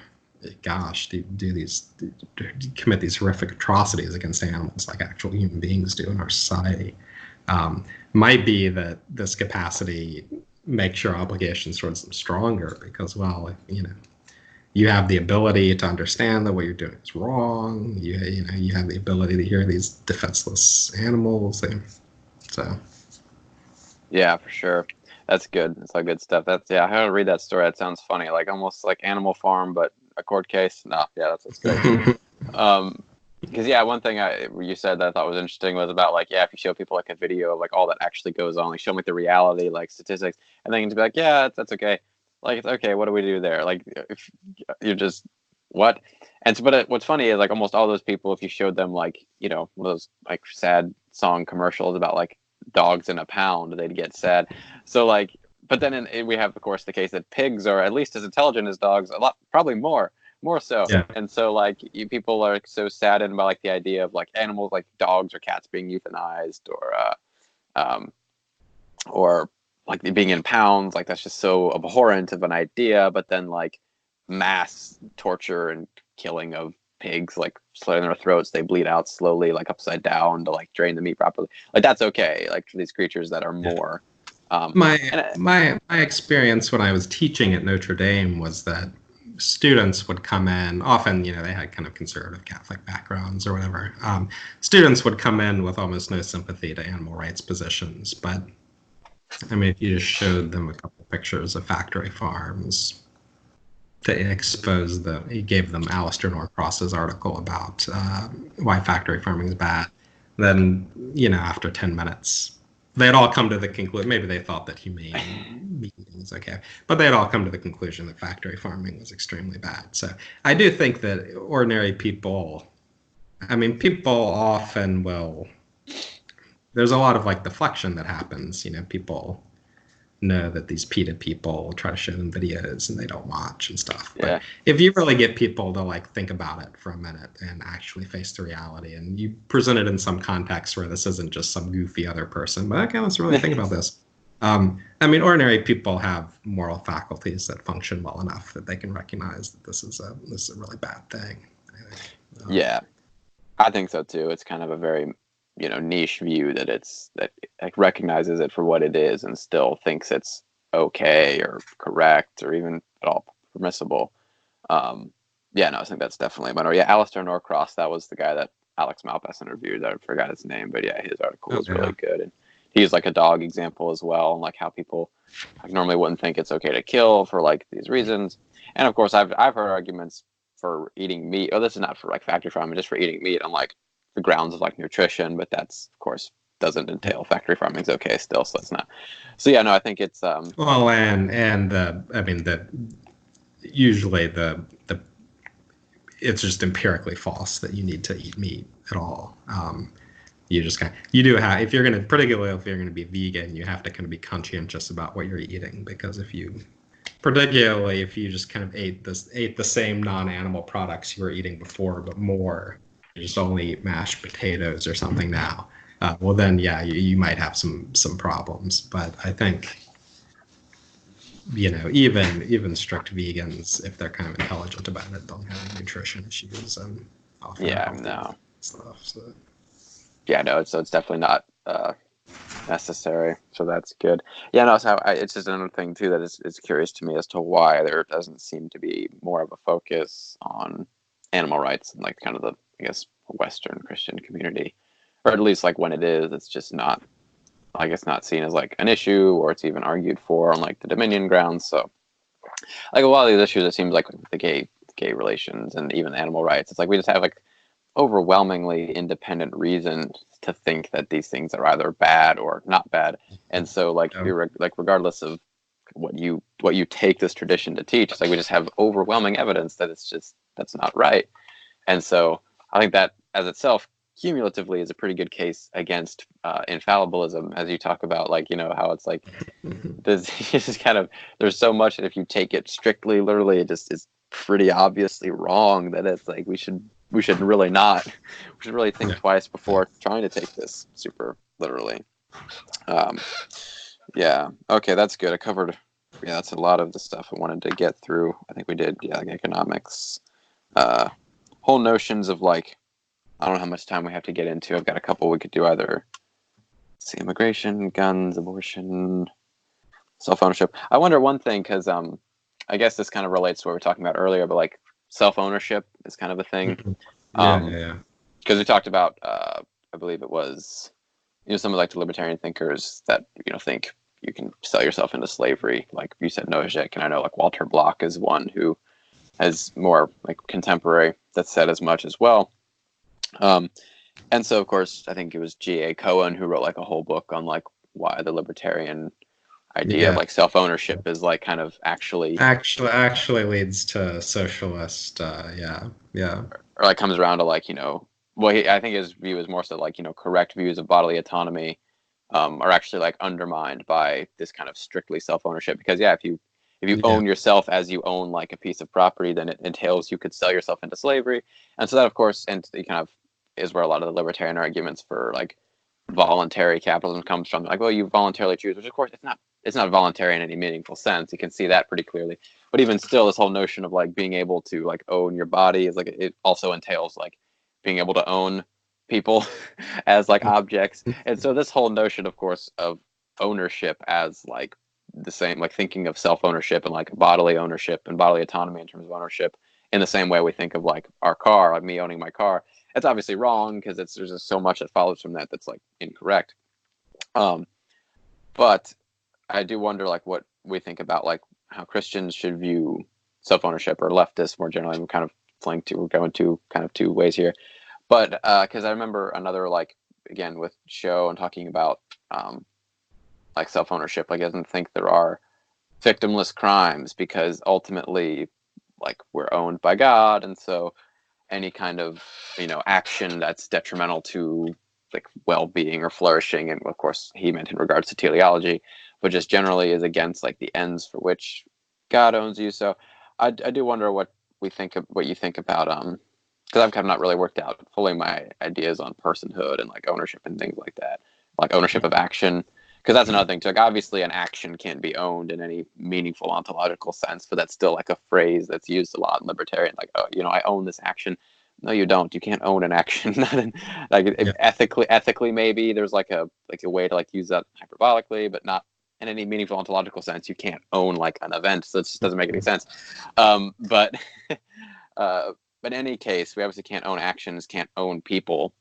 commit these horrific atrocities against animals like actual human beings do in our society. Might be that this capacity makes your obligations towards them stronger, because, well, you have the ability to understand that what you're doing is wrong. You have the ability to hear these defenseless animals. So. Yeah, for sure. That's good. That's all good stuff. I had to read that story. That sounds funny, like almost like Animal Farm, but a court case. No, yeah, that's great. Because one thing you said that I thought was interesting was about, like, if you show people like a video of like all that actually goes on, like show them like the reality, like statistics, and then you can be like, yeah, that's okay. Like, it's okay. What do we do there? Like, if you're just what? And so, but what's funny is, like, almost all those people, if you showed them like, one of those like sad song commercials about like dogs in a pound, they'd get sad. So like, but then we have, of course, the case that pigs are at least as intelligent as dogs, a lot, probably more so. Yeah. And so like, people are so saddened by like the idea of like animals like dogs or cats being euthanized, or like being in pounds, like that's just so abhorrent of an idea. But then like mass torture and killing of pigs, like slitting their throats, they bleed out slowly, like upside down, to like drain the meat properly. Like, that's okay. Like, for these creatures that are more. My experience when I was teaching at Notre Dame was that students would come in, often, they had kind of conservative Catholic backgrounds or whatever. Students would come in with almost no sympathy to animal rights positions, but I mean, if you just showed them a couple pictures of factory farms, he gave them Alistair Norcross's article about why factory farming is bad, then, after 10 minutes, they'd all come to the conclusion, maybe they thought that humane meat was okay, but they'd all come to the conclusion that factory farming was extremely bad. So I do think that ordinary people, people often will, there's a lot of like deflection that happens. People know that these PETA people try to show them videos and they don't watch and stuff. Yeah. But if you really get people to like think about it for a minute and actually face the reality, and you present it in some context where this isn't just some goofy other person, but okay, let's really think about this. I mean, ordinary people have moral faculties that function well enough that they can recognize that this is a really bad thing. Yeah, I think so too. It's kind of a very, niche view that that like recognizes it for what it is and still thinks it's okay or correct or even at all permissible. Yeah, no, I think that's definitely a minority. Yeah, Alistair Norcross, that was the guy that Alex Malpass interviewed. I forgot his name, but yeah, his article was really good. And he's like a dog example as well, and like how people like normally wouldn't think it's okay to kill for like these reasons. And of course, I've heard arguments for eating meat. Oh, this is not for like factory farming, just for eating meat on like the grounds of like nutrition, but that's of course doesn't entail factory farming's okay still, so it's not. So yeah, no, I think it's well, and I mean usually the it's just empirically false that you need to eat meat at all. You just you do have, if you're going to, particularly if you're going to be vegan, you have to kind of be conscientious about what you're eating, because particularly if you just kind of ate the same non-animal products you were eating before but more, you just only eat mashed potatoes or something now, well then yeah, you might have some problems. But I think even strict vegans, if they're kind of intelligent about it, don't have any nutrition issues and often stuff. So yeah, no, so it's definitely not necessary. So that's good. Yeah, no, so it's just another thing too that is curious to me as to why there doesn't seem to be more of a focus on animal rights in like kind of the, I guess, Western Christian community, or at least like when it is, it's just not, I guess, not seen as like an issue, or it's even argued for on like the Dominion grounds. So like a lot of these issues, it seems like the gay relations and even animal rights, it's like we just have like overwhelmingly independent reason to think that these things are either bad or not bad. And so like regardless of what you take this tradition to teach, it's like we just have overwhelming evidence that that's not right. And so I think that as itself cumulatively is a pretty good case against infallibilism, as you talk about, like, how it's like this is kind of, there's so much that if you take it strictly literally, it just is pretty obviously wrong, that it's like we should really not. We should really think twice before trying to take this super literally. Yeah. Okay, that's good. I covered. Yeah, that's a lot of the stuff I wanted to get through. I think we did. Yeah, like economics, whole notions of like, I don't know how much time we have to get into. I've got a couple we could do either. Let's see, immigration, guns, abortion, self-ownership. I wonder one thing, because I guess this kind of relates to what we were talking about earlier, but like self-ownership is kind of a thing. Because we talked about, I believe it was, some of like the libertarian thinkers that, think you can sell yourself into slavery. Like you said, Nozick, and I know like Walter Block is one who has more like contemporary that said as much as well. And so, of course, I think it was G.A. Cohen who wrote like a whole book on like why the libertarian idea of like self-ownership is like kind of actually leads to socialist, or like comes around to like, I think his view is more so like, correct views of bodily autonomy are actually like undermined by this kind of strictly self-ownership, because if you own yourself as you own like a piece of property, then it entails you could sell yourself into slavery. And so that, of course, and it kind of is where a lot of the libertarian arguments for like voluntary capitalism comes from. Like, well, you voluntarily choose, which of course it's not voluntary in any meaningful sense. You can see that pretty clearly. But even still, this whole notion of like being able to like own your body is like, it also entails like being able to own people as like objects. And so this whole notion, of course, of ownership as like the same, like thinking of self-ownership and like bodily ownership and bodily autonomy in terms of ownership in the same way we think of like our car, like me owning my car. It's obviously wrong, because there's just so much that follows from that that's like incorrect. But I do wonder like what we think about like how Christians should view self-ownership, or leftists more generally. We're going to kind of two ways here. But because I remember another, like, again, with show and talking about like self-ownership, like, doesn't think there are victimless crimes, because ultimately, like, we're owned by God, and so any kind of action that's detrimental to like well-being or flourishing, and of course he meant in regards to teleology, but just generally is against like the ends for which God owns you. So I do wonder what you think about because I've kind of not really worked out fully my ideas on personhood and like ownership and things like that, like ownership of action. because that's another thing too. Like obviously, an action can't be owned in any meaningful ontological sense, but that's still like a phrase that's used a lot in libertarian. Like, oh, I own this action. No, you don't. You can't own an action. Not in, like ethically, maybe there's like a way to like use that hyperbolically, but not in any meaningful ontological sense. You can't own like an event, so it just doesn't make any sense. But in any case, we obviously can't own actions, can't own people.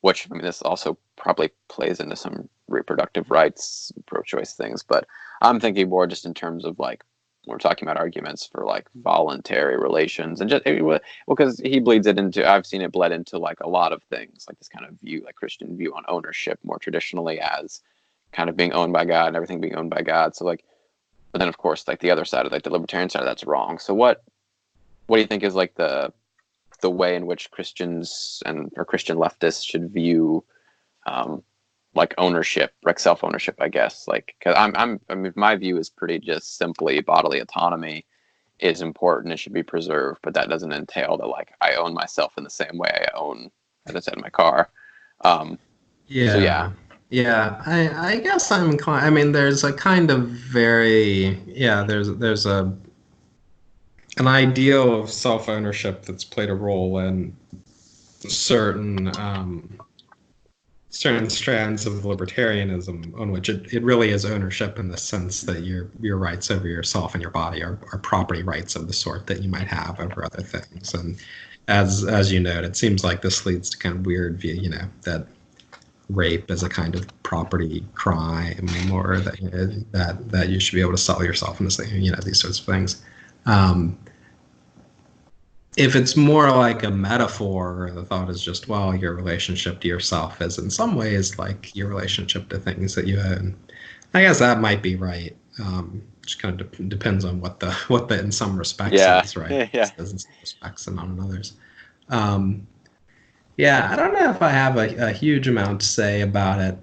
Which, I mean, this also probably plays into some reproductive rights, pro-choice things, but I'm thinking more just in terms of like, we're talking about arguments for like voluntary relations, and just because he bleeds it into, I've seen it bled into like a lot of things, like this kind of view, like Christian view on ownership more traditionally as kind of being owned by God and everything being owned by God. So like, but then of course, like the other side of like the libertarian side, that's wrong. So what do you think is like the way in which Christians or Christian leftists should view like ownership, like self-ownership, I guess? Like, because I mean, my view is pretty just simply bodily autonomy is important, it should be preserved, but that doesn't entail that like I own myself in the same way I own, as I said, my car. So yeah. Yeah, I guess I'm inclined. I mean, there's a kind of there's an ideal of self-ownership that's played a role in certain strands of libertarianism, on which it really is ownership in the sense that your rights over yourself and your body are property rights of the sort that you might have over other things. And as you note, it seems like this leads to kind of weird view, that rape is a kind of property crime, or that you should be able to sell yourself and this thing, these sorts of things. If it's more like a metaphor, the thought is just, well, your relationship to yourself is in some ways like your relationship to things that you own. I guess that might be right. Just kind of depends on what the in some respects is, right? Yeah. In some respects and not in others. I don't know if I have a huge amount to say about it.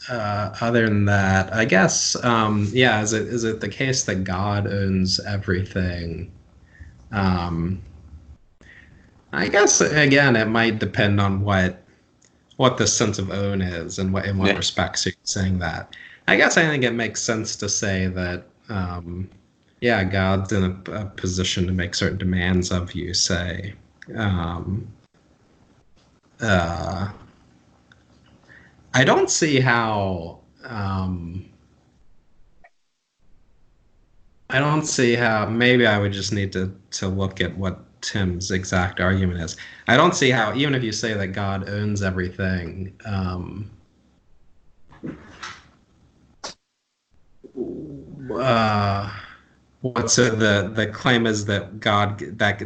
Other than that, I guess, is it the case that God owns everything? I guess again, it might depend on what the sense of own is, and in what respects you're saying that. I guess I think it makes sense to say that, God's in a position to make certain demands of you. Say, I don't see how. I don't see how. Maybe I would just need to look at what Tim's exact argument is. I don't see how, even if you say that God owns everything, the claim is that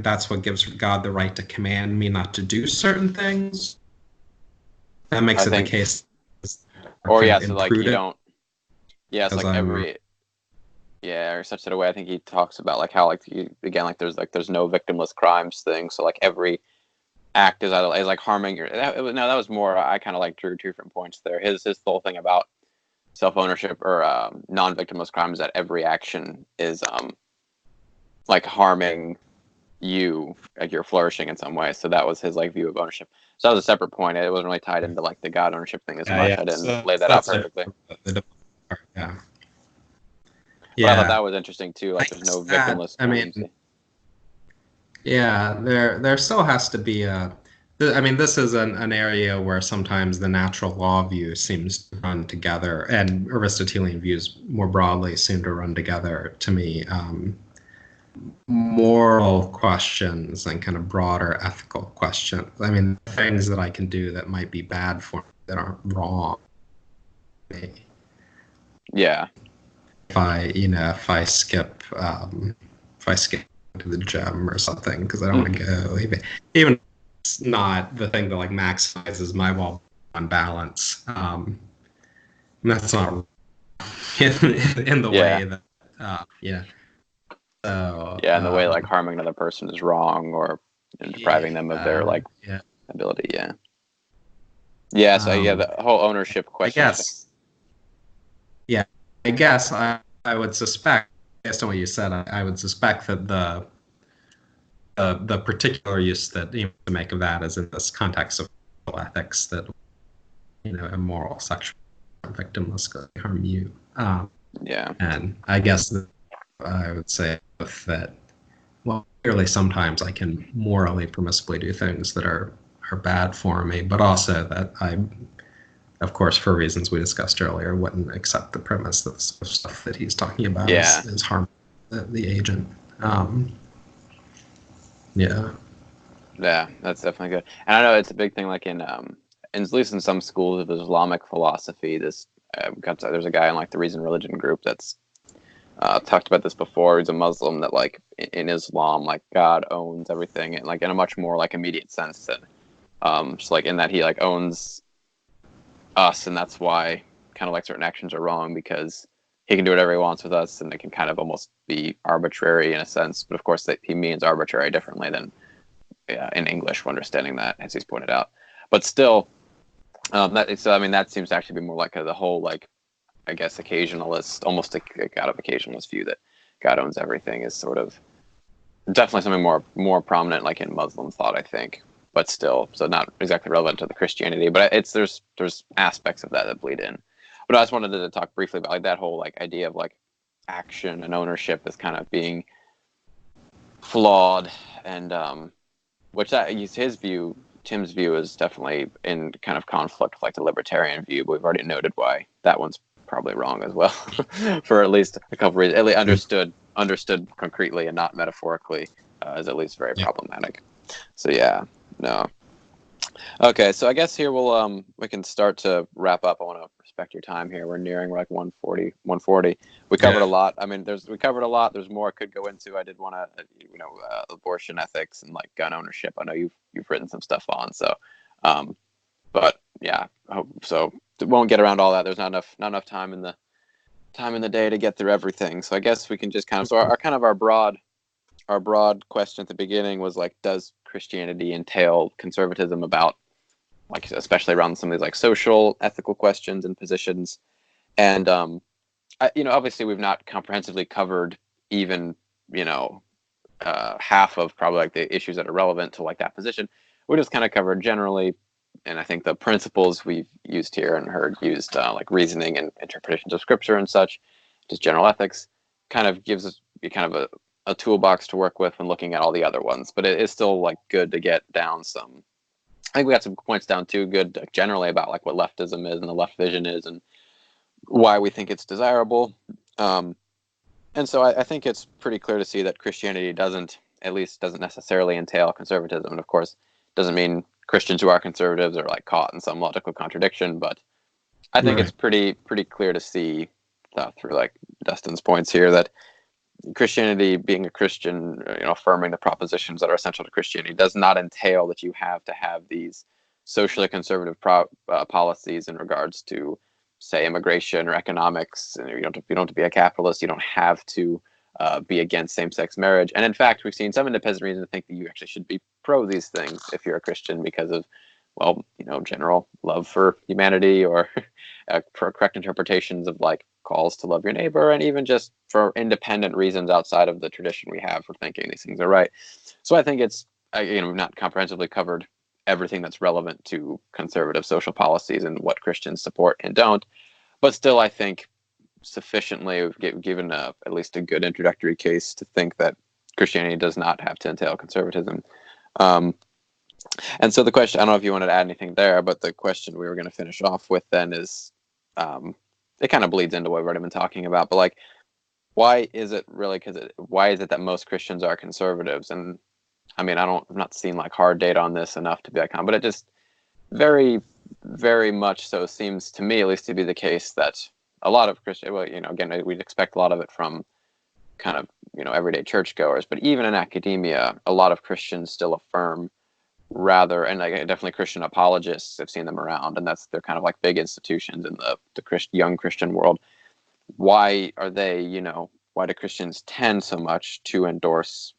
that's what gives God the right to command me not to do certain things. That makes the case. Or so like you don't. Yeah, it's like every. Yeah, or such a way. I think he talks about like how like there's no victimless crimes thing. So like every act is like harming your. That was more. I kind of like drew 2 different points there. His whole thing about self-ownership or non-victimless crimes, that every action is like harming you, like you're flourishing in some way. So that was his like view of ownership. So that was a separate point. It wasn't really tied into like the God ownership thing as much. I didn't lay that out perfectly. But I thought that was interesting too. Like, there's no victimless. There still has to be a. I mean, this is an area where sometimes the natural law view seems to run together, and Aristotelian views more broadly seem to run together. To me, moral questions and kind of broader ethical questions. I mean, things that I can do that might be bad for me that aren't wrong. Yeah. If I skip to the gym or something because I don't want to go, even if it's not the thing that like maximizes my well-being balance. That's not in the way that So in the way like harming another person is wrong, or depriving them of their like ability. So the whole ownership question. I guess I would suspect, based on what you said, I would suspect that the particular use that you to make of that is in this context of ethics, that immoral sexual victimless going to harm you. Yeah. And I guess I would say that, well, clearly sometimes I can morally permissibly do things that are bad for me, but also that I, of course, for reasons we discussed earlier, wouldn't accept the premise that the sort of stuff that he's talking about is harming the agent. Yeah, that's definitely good. And I know it's a big thing, like in at least in some schools of Islamic philosophy. There's a guy in like the Reason Religion group that's talked about this before. He's a Muslim that like in Islam, like God owns everything, and like in a much more like immediate sense than just like in that he like owns us, and that's why kind of like certain actions are wrong, because he can do whatever he wants with us, and it can kind of almost be arbitrary in a sense. But of course, he means arbitrary differently than in English, we're understanding that, as he's pointed out. But still, that seems to actually be more like the whole, like, I guess, occasionalist, almost a God of occasionalist view that God owns everything is sort of definitely something more prominent, like in Muslim thought, I think. But still, so not exactly relevant to the Christianity, but there's aspects of that bleed in. But I just wanted to talk briefly about like that whole like idea of like action and ownership as kind of being flawed, and which his view, Tim's view, is definitely in kind of conflict with like the libertarian view. But we've already noted why that one's probably wrong as well, for at least a couple reasons. At least understood concretely and not metaphorically, is at least very problematic. So yeah, no. Okay, so I guess here we can start to wrap up. I want to respect your time here. We're nearing like 140. We covered a lot. I mean, we covered a lot. There's more I could go into. I did want to, abortion ethics and like gun ownership. I know you've written some stuff on. So, but yeah, so won't get around all that. There's not enough time in the day to get through everything. So I guess we can just kind of, so our broad question at the beginning was like, does Christianity entail conservatism about, like, especially around some of these like social, ethical questions and positions? And obviously we've not comprehensively covered even half of probably like the issues that are relevant to like that position. We just kind of covered generally, and I think the principles we've used here and heard used, like reasoning and interpretations of scripture and such, just general ethics, kind of gives us kind of a toolbox to work with when looking at all the other ones. But it is still like good to get down some. I think we got some points down too good generally about like what leftism is and the left vision is and why we think it's desirable. And so I think it's pretty clear to see that Christianity doesn't necessarily entail conservatism. And of course, doesn't mean Christians who are conservatives are like caught in some logical contradiction. But I think it's pretty clear to see through like Dustin's points here that Christianity, being a Christian, affirming the propositions that are essential to Christianity, does not entail that you have to have these socially conservative policies in regards to, say, immigration or economics. And you don't have to be a capitalist. You don't have to be against same-sex marriage. And in fact, we've seen some independent reason to think that you actually should be pro these things if you're a Christian because of, general love for humanity or for correct interpretations of like calls to love your neighbor, and even just for independent reasons outside of the tradition we have for thinking these things are right. So I think it's, we've not comprehensively covered everything that's relevant to conservative social policies and what Christians support and don't. But still, I think sufficiently we've given at least a good introductory case to think that Christianity does not have to entail conservatism. And so the question, I don't know if you wanted to add anything there, but the question we were going to finish off with then is, it kind of bleeds into what we've already been talking about, but like, why is it that most Christians are conservatives? And I mean, I'm not seeing like hard data on this enough to be like, but it just very, very much so seems to me, at least, to be the case that a lot of Christians, again, we'd expect a lot of it from kind of, everyday churchgoers, but even in academia, a lot of Christians still affirm and like definitely Christian apologists, I've seen them around, and they're kind of like big institutions in the young Christian world. Why do Christians tend so much to endorse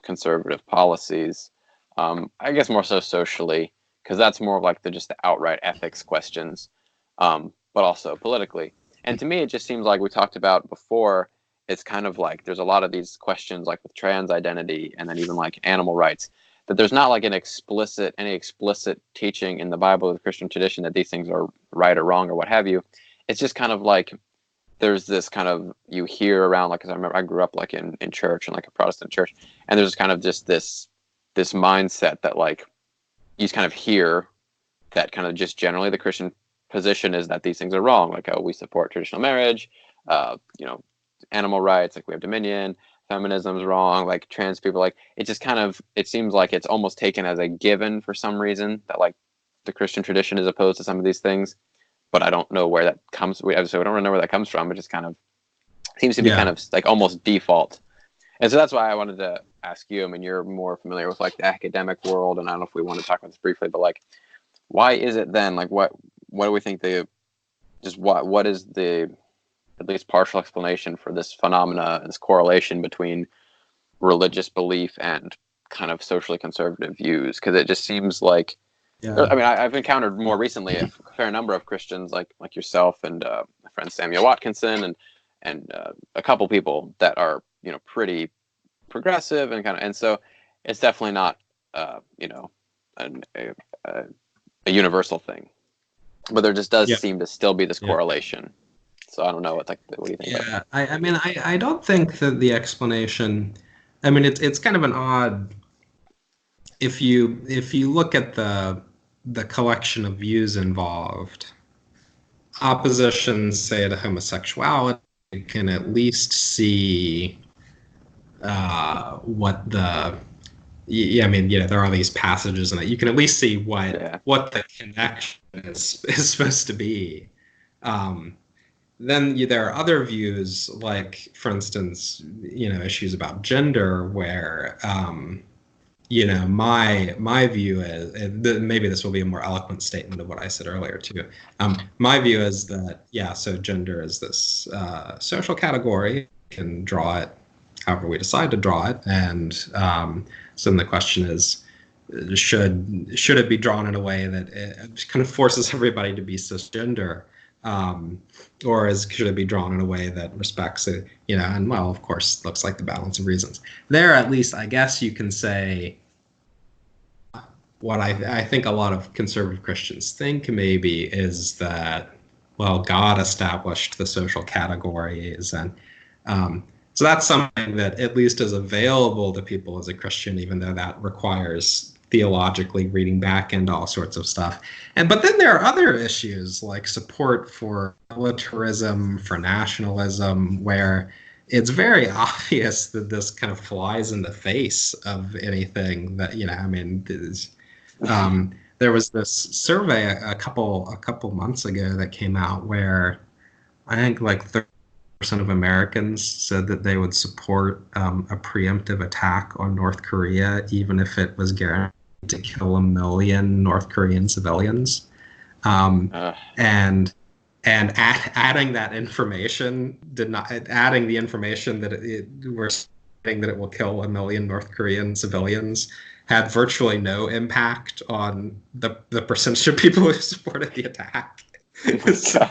conservative policies? I guess more so socially, because that's more of like just the outright ethics questions, but also politically. And to me, it just seems like we talked about before, it's kind of like there's a lot of these questions like with trans identity and then even like animal rights, that there's not like any explicit teaching in the Bible or the Christian tradition that these things are right or wrong or what have you. it's just kind of like there's this kind of, you hear around, like, 'cause I remember I grew up like in church and like a Protestant church, and there's kind of just this mindset that like you just kind of hear that kind of just generally the Christian position is that these things are wrong. Like, oh, we support traditional marriage, you know, animal rights, like we have dominion, feminism's wrong, like trans people, like it just kind of, it seems like it's almost taken as a given for some reason that like the Christian tradition is opposed to some of these things. But I don't know where that comes. So I don't really know where that comes from. It just kind of seems to be kind of like almost default. And so that's why I wanted to ask you. I mean, you're more familiar with like the academic world, and I don't know if we want to talk about this briefly, but like, why is it then? Like, what do we think what is the at least partial explanation for this phenomena, this correlation between religious belief and kind of socially conservative views? Because it just seems like, I mean, I've encountered more recently a fair number of Christians like yourself and my friend Samuel Watkinson and a couple people that are, you know, pretty progressive and kind of, and so it's definitely not you know, a universal thing, but there just does seem to still be this correlation. So I don't know what do you think? Yeah, I mean, I don't think that the explanation, I mean, it's kind of an odd, if you look at the collection of views involved, opposition, say, to homosexuality, you can at least see what the, I mean, there are these passages in it. You can at least see what the connection is supposed to be. Then there are other views, like, for instance, issues about gender, where my view is, and maybe this will be a more eloquent statement of what I said earlier too. My view is that, so gender is this social category. We can draw it however we decide to draw it, and so then the question is, should it be drawn in a way that it kind of forces everybody to be cisgender, or should it be drawn in a way that respects it? And well, of course, looks like the balance of reasons. There, at least, I guess you can say, what I think a lot of conservative Christians think maybe is that, well, God established the social categories, and so that's something that at least is available to people as a Christian, even though that requires theologically reading back into all sorts of stuff. But then there are other issues like support for militarism, for nationalism, where it's very obvious that this kind of flies in the face of anything that, I mean, there was this survey a couple months ago that came out where I think like 30% of Americans said that they would support a preemptive attack on North Korea, even if it was guaranteed to kill 1 million North Korean civilians. And adding that information adding the information that we're saying that it will kill 1 million North Korean civilians had virtually no impact on the percentage of people who supported the attack. So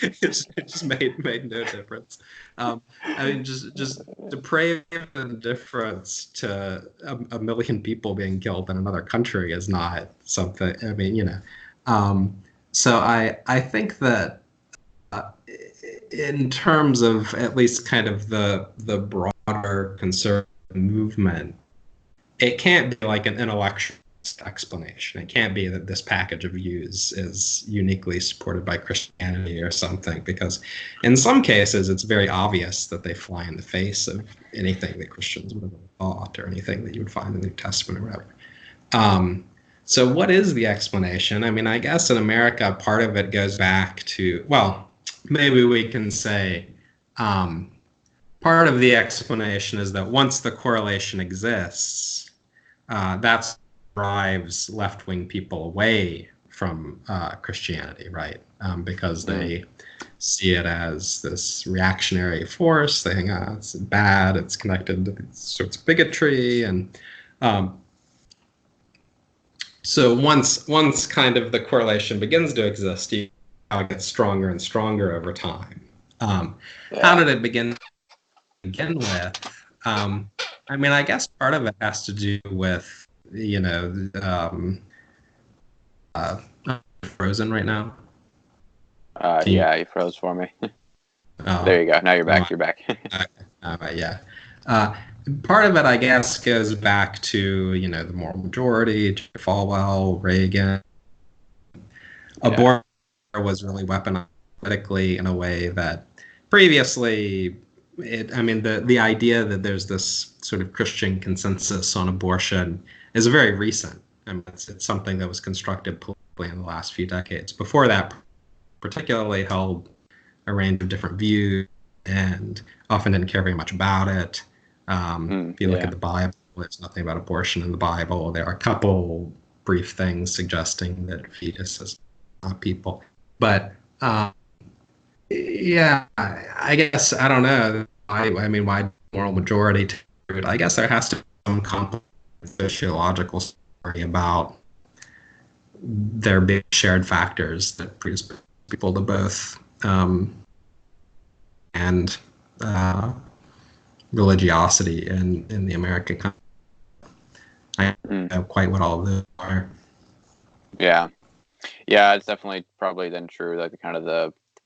it just made no difference. I mean, just depraved indifference to a million people being killed in another country is not something. I mean, so I think that in terms of at least kind of the broader conservative movement, it can't be like an intellectual explanation. It can't be that this package of views is uniquely supported by Christianity or something, because in some cases it's very obvious that they fly in the face of anything that Christians would have thought or anything that you would find in the New Testament or whatever. So what is the explanation? I mean, I guess in America, part of it goes back to, well, maybe we can say part of the explanation is that once the correlation exists, that drives left-wing people away from Christianity, right? Because they see it as this reactionary force. They think, it's bad, it's connected to sorts of bigotry, and so once kind of the correlation begins to exist, it gets stronger and stronger over time. How did it begin with? I mean, I guess part of it has to do with, I'm frozen right now. Yeah, you froze for me. Oh, there you go. Now you're back. You're back. Yeah. Part of it, I guess, goes back to, the moral majority, Falwell, Reagan. Abortion was really weaponized politically in a way that previously, the idea that there's this sort of Christian consensus on abortion is very recent. It's something that was constructed politically in the last few decades. Before that, particularly held a range of different views and often didn't care very much about it. If you look at the Bible, there's nothing about abortion in the Bible. There are a couple brief things suggesting that fetuses are not people. But I guess, I don't know. Why moral majority? I guess there has to be some complex sociological story about there being shared factors that predispose people to both, and religiosity in the American country. I don't know quite what all of those are. Yeah, it's definitely probably then true. Like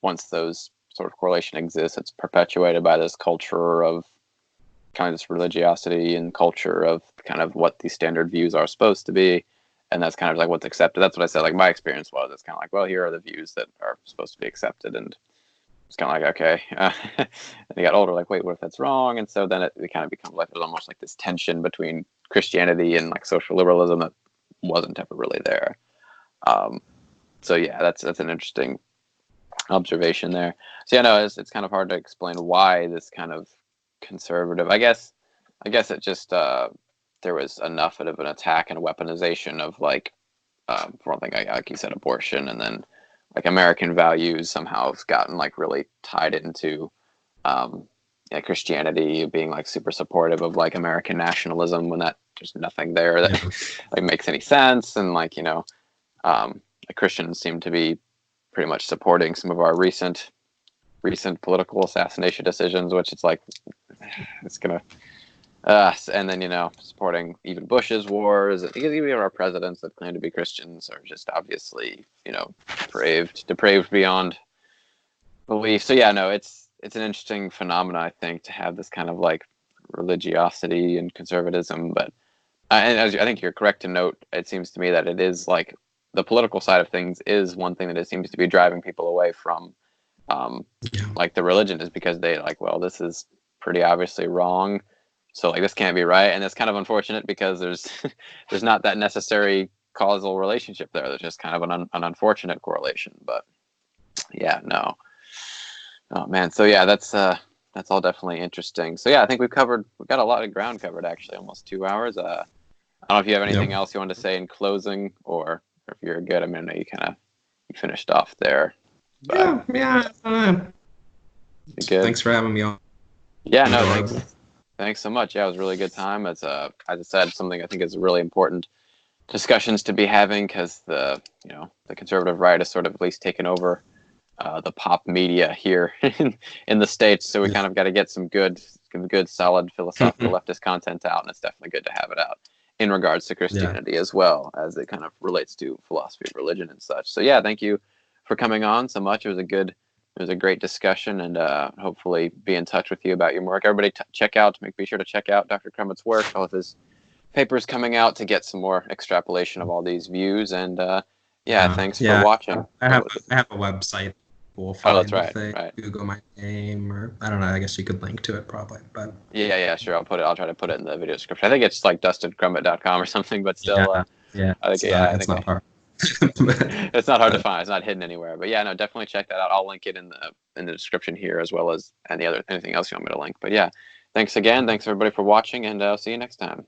once those sort of correlation exists, it's perpetuated by this culture of kind of this religiosity and culture of kind of what these standard views are supposed to be. And that's kind of like what's accepted. That's what I said. Like my experience was, it's kind of like, well, here are the views that are supposed to be accepted. And it's kind of like, okay. And you got older, like, wait, what if that's wrong? And so then it kind of becomes like, there's almost like this tension between Christianity and like social liberalism that wasn't ever really there. So yeah, that's an interesting observation there. So yeah, no, it's kind of hard to explain why this kind of conservative, I guess it just, there was enough of an attack and a weaponization of like, for one thing, like you said, abortion, and then like American values somehow have gotten like really tied into Christianity being like super supportive of like American nationalism when there's nothing there that like makes any sense, and like Christians seem to be pretty much supporting some of our recent political assassination decisions, which it's like it's gonna. And then, supporting even Bush's wars, because even our presidents that claim to be Christians are just obviously, depraved beyond belief. So yeah, no, it's an interesting phenomenon, I think, to have this kind of like religiosity and conservatism. But and as I think you're correct to note, it seems to me that it is like the political side of things is one thing that it seems to be driving people away from, like the religion, is because they like, well, this is pretty obviously wrong. So like this can't be right, and it's kind of unfortunate because there's not that necessary causal relationship there. There's just kind of an unfortunate correlation. But yeah, no. Oh man, so yeah, that's all definitely interesting. So yeah, I think we've got a lot of ground covered, actually, almost 2 hours. I don't know if you have anything else you want to say in closing, or if you're good. I mean, I know you finished off there. But Yeah. Good. Thanks for having me on. Yeah, no, thanks so much. Yeah, it was a really good time. It's as I said, something I think is really important discussions to be having, because the conservative right has sort of at least taken over the pop media here in the States. So we kind of got to get some good, solid philosophical leftist content out, and it's definitely good to have it out in regards to Christianity as well, as it kind of relates to philosophy of religion and such. So yeah, thank you for coming on so much. It was a great discussion, and hopefully be in touch with you about your work. Everybody be sure to check out Dr. Crummett's work, all of his papers coming out, to get some more extrapolation of all these views. And thanks for watching. I have a website. We'll find that's right. Google my name, or I don't know. I guess you could link to it probably. But yeah, sure. I'll try to put it in the video description. I think it's like DustinCrummett.com or something, but still, it's not hard. It's not hard to find. It's not hidden anywhere. But yeah, no, definitely check that out. I'll link it in the description here, as well as anything else you want me to link. But yeah, thanks again. Thanks everybody for watching, and I'll see you next time.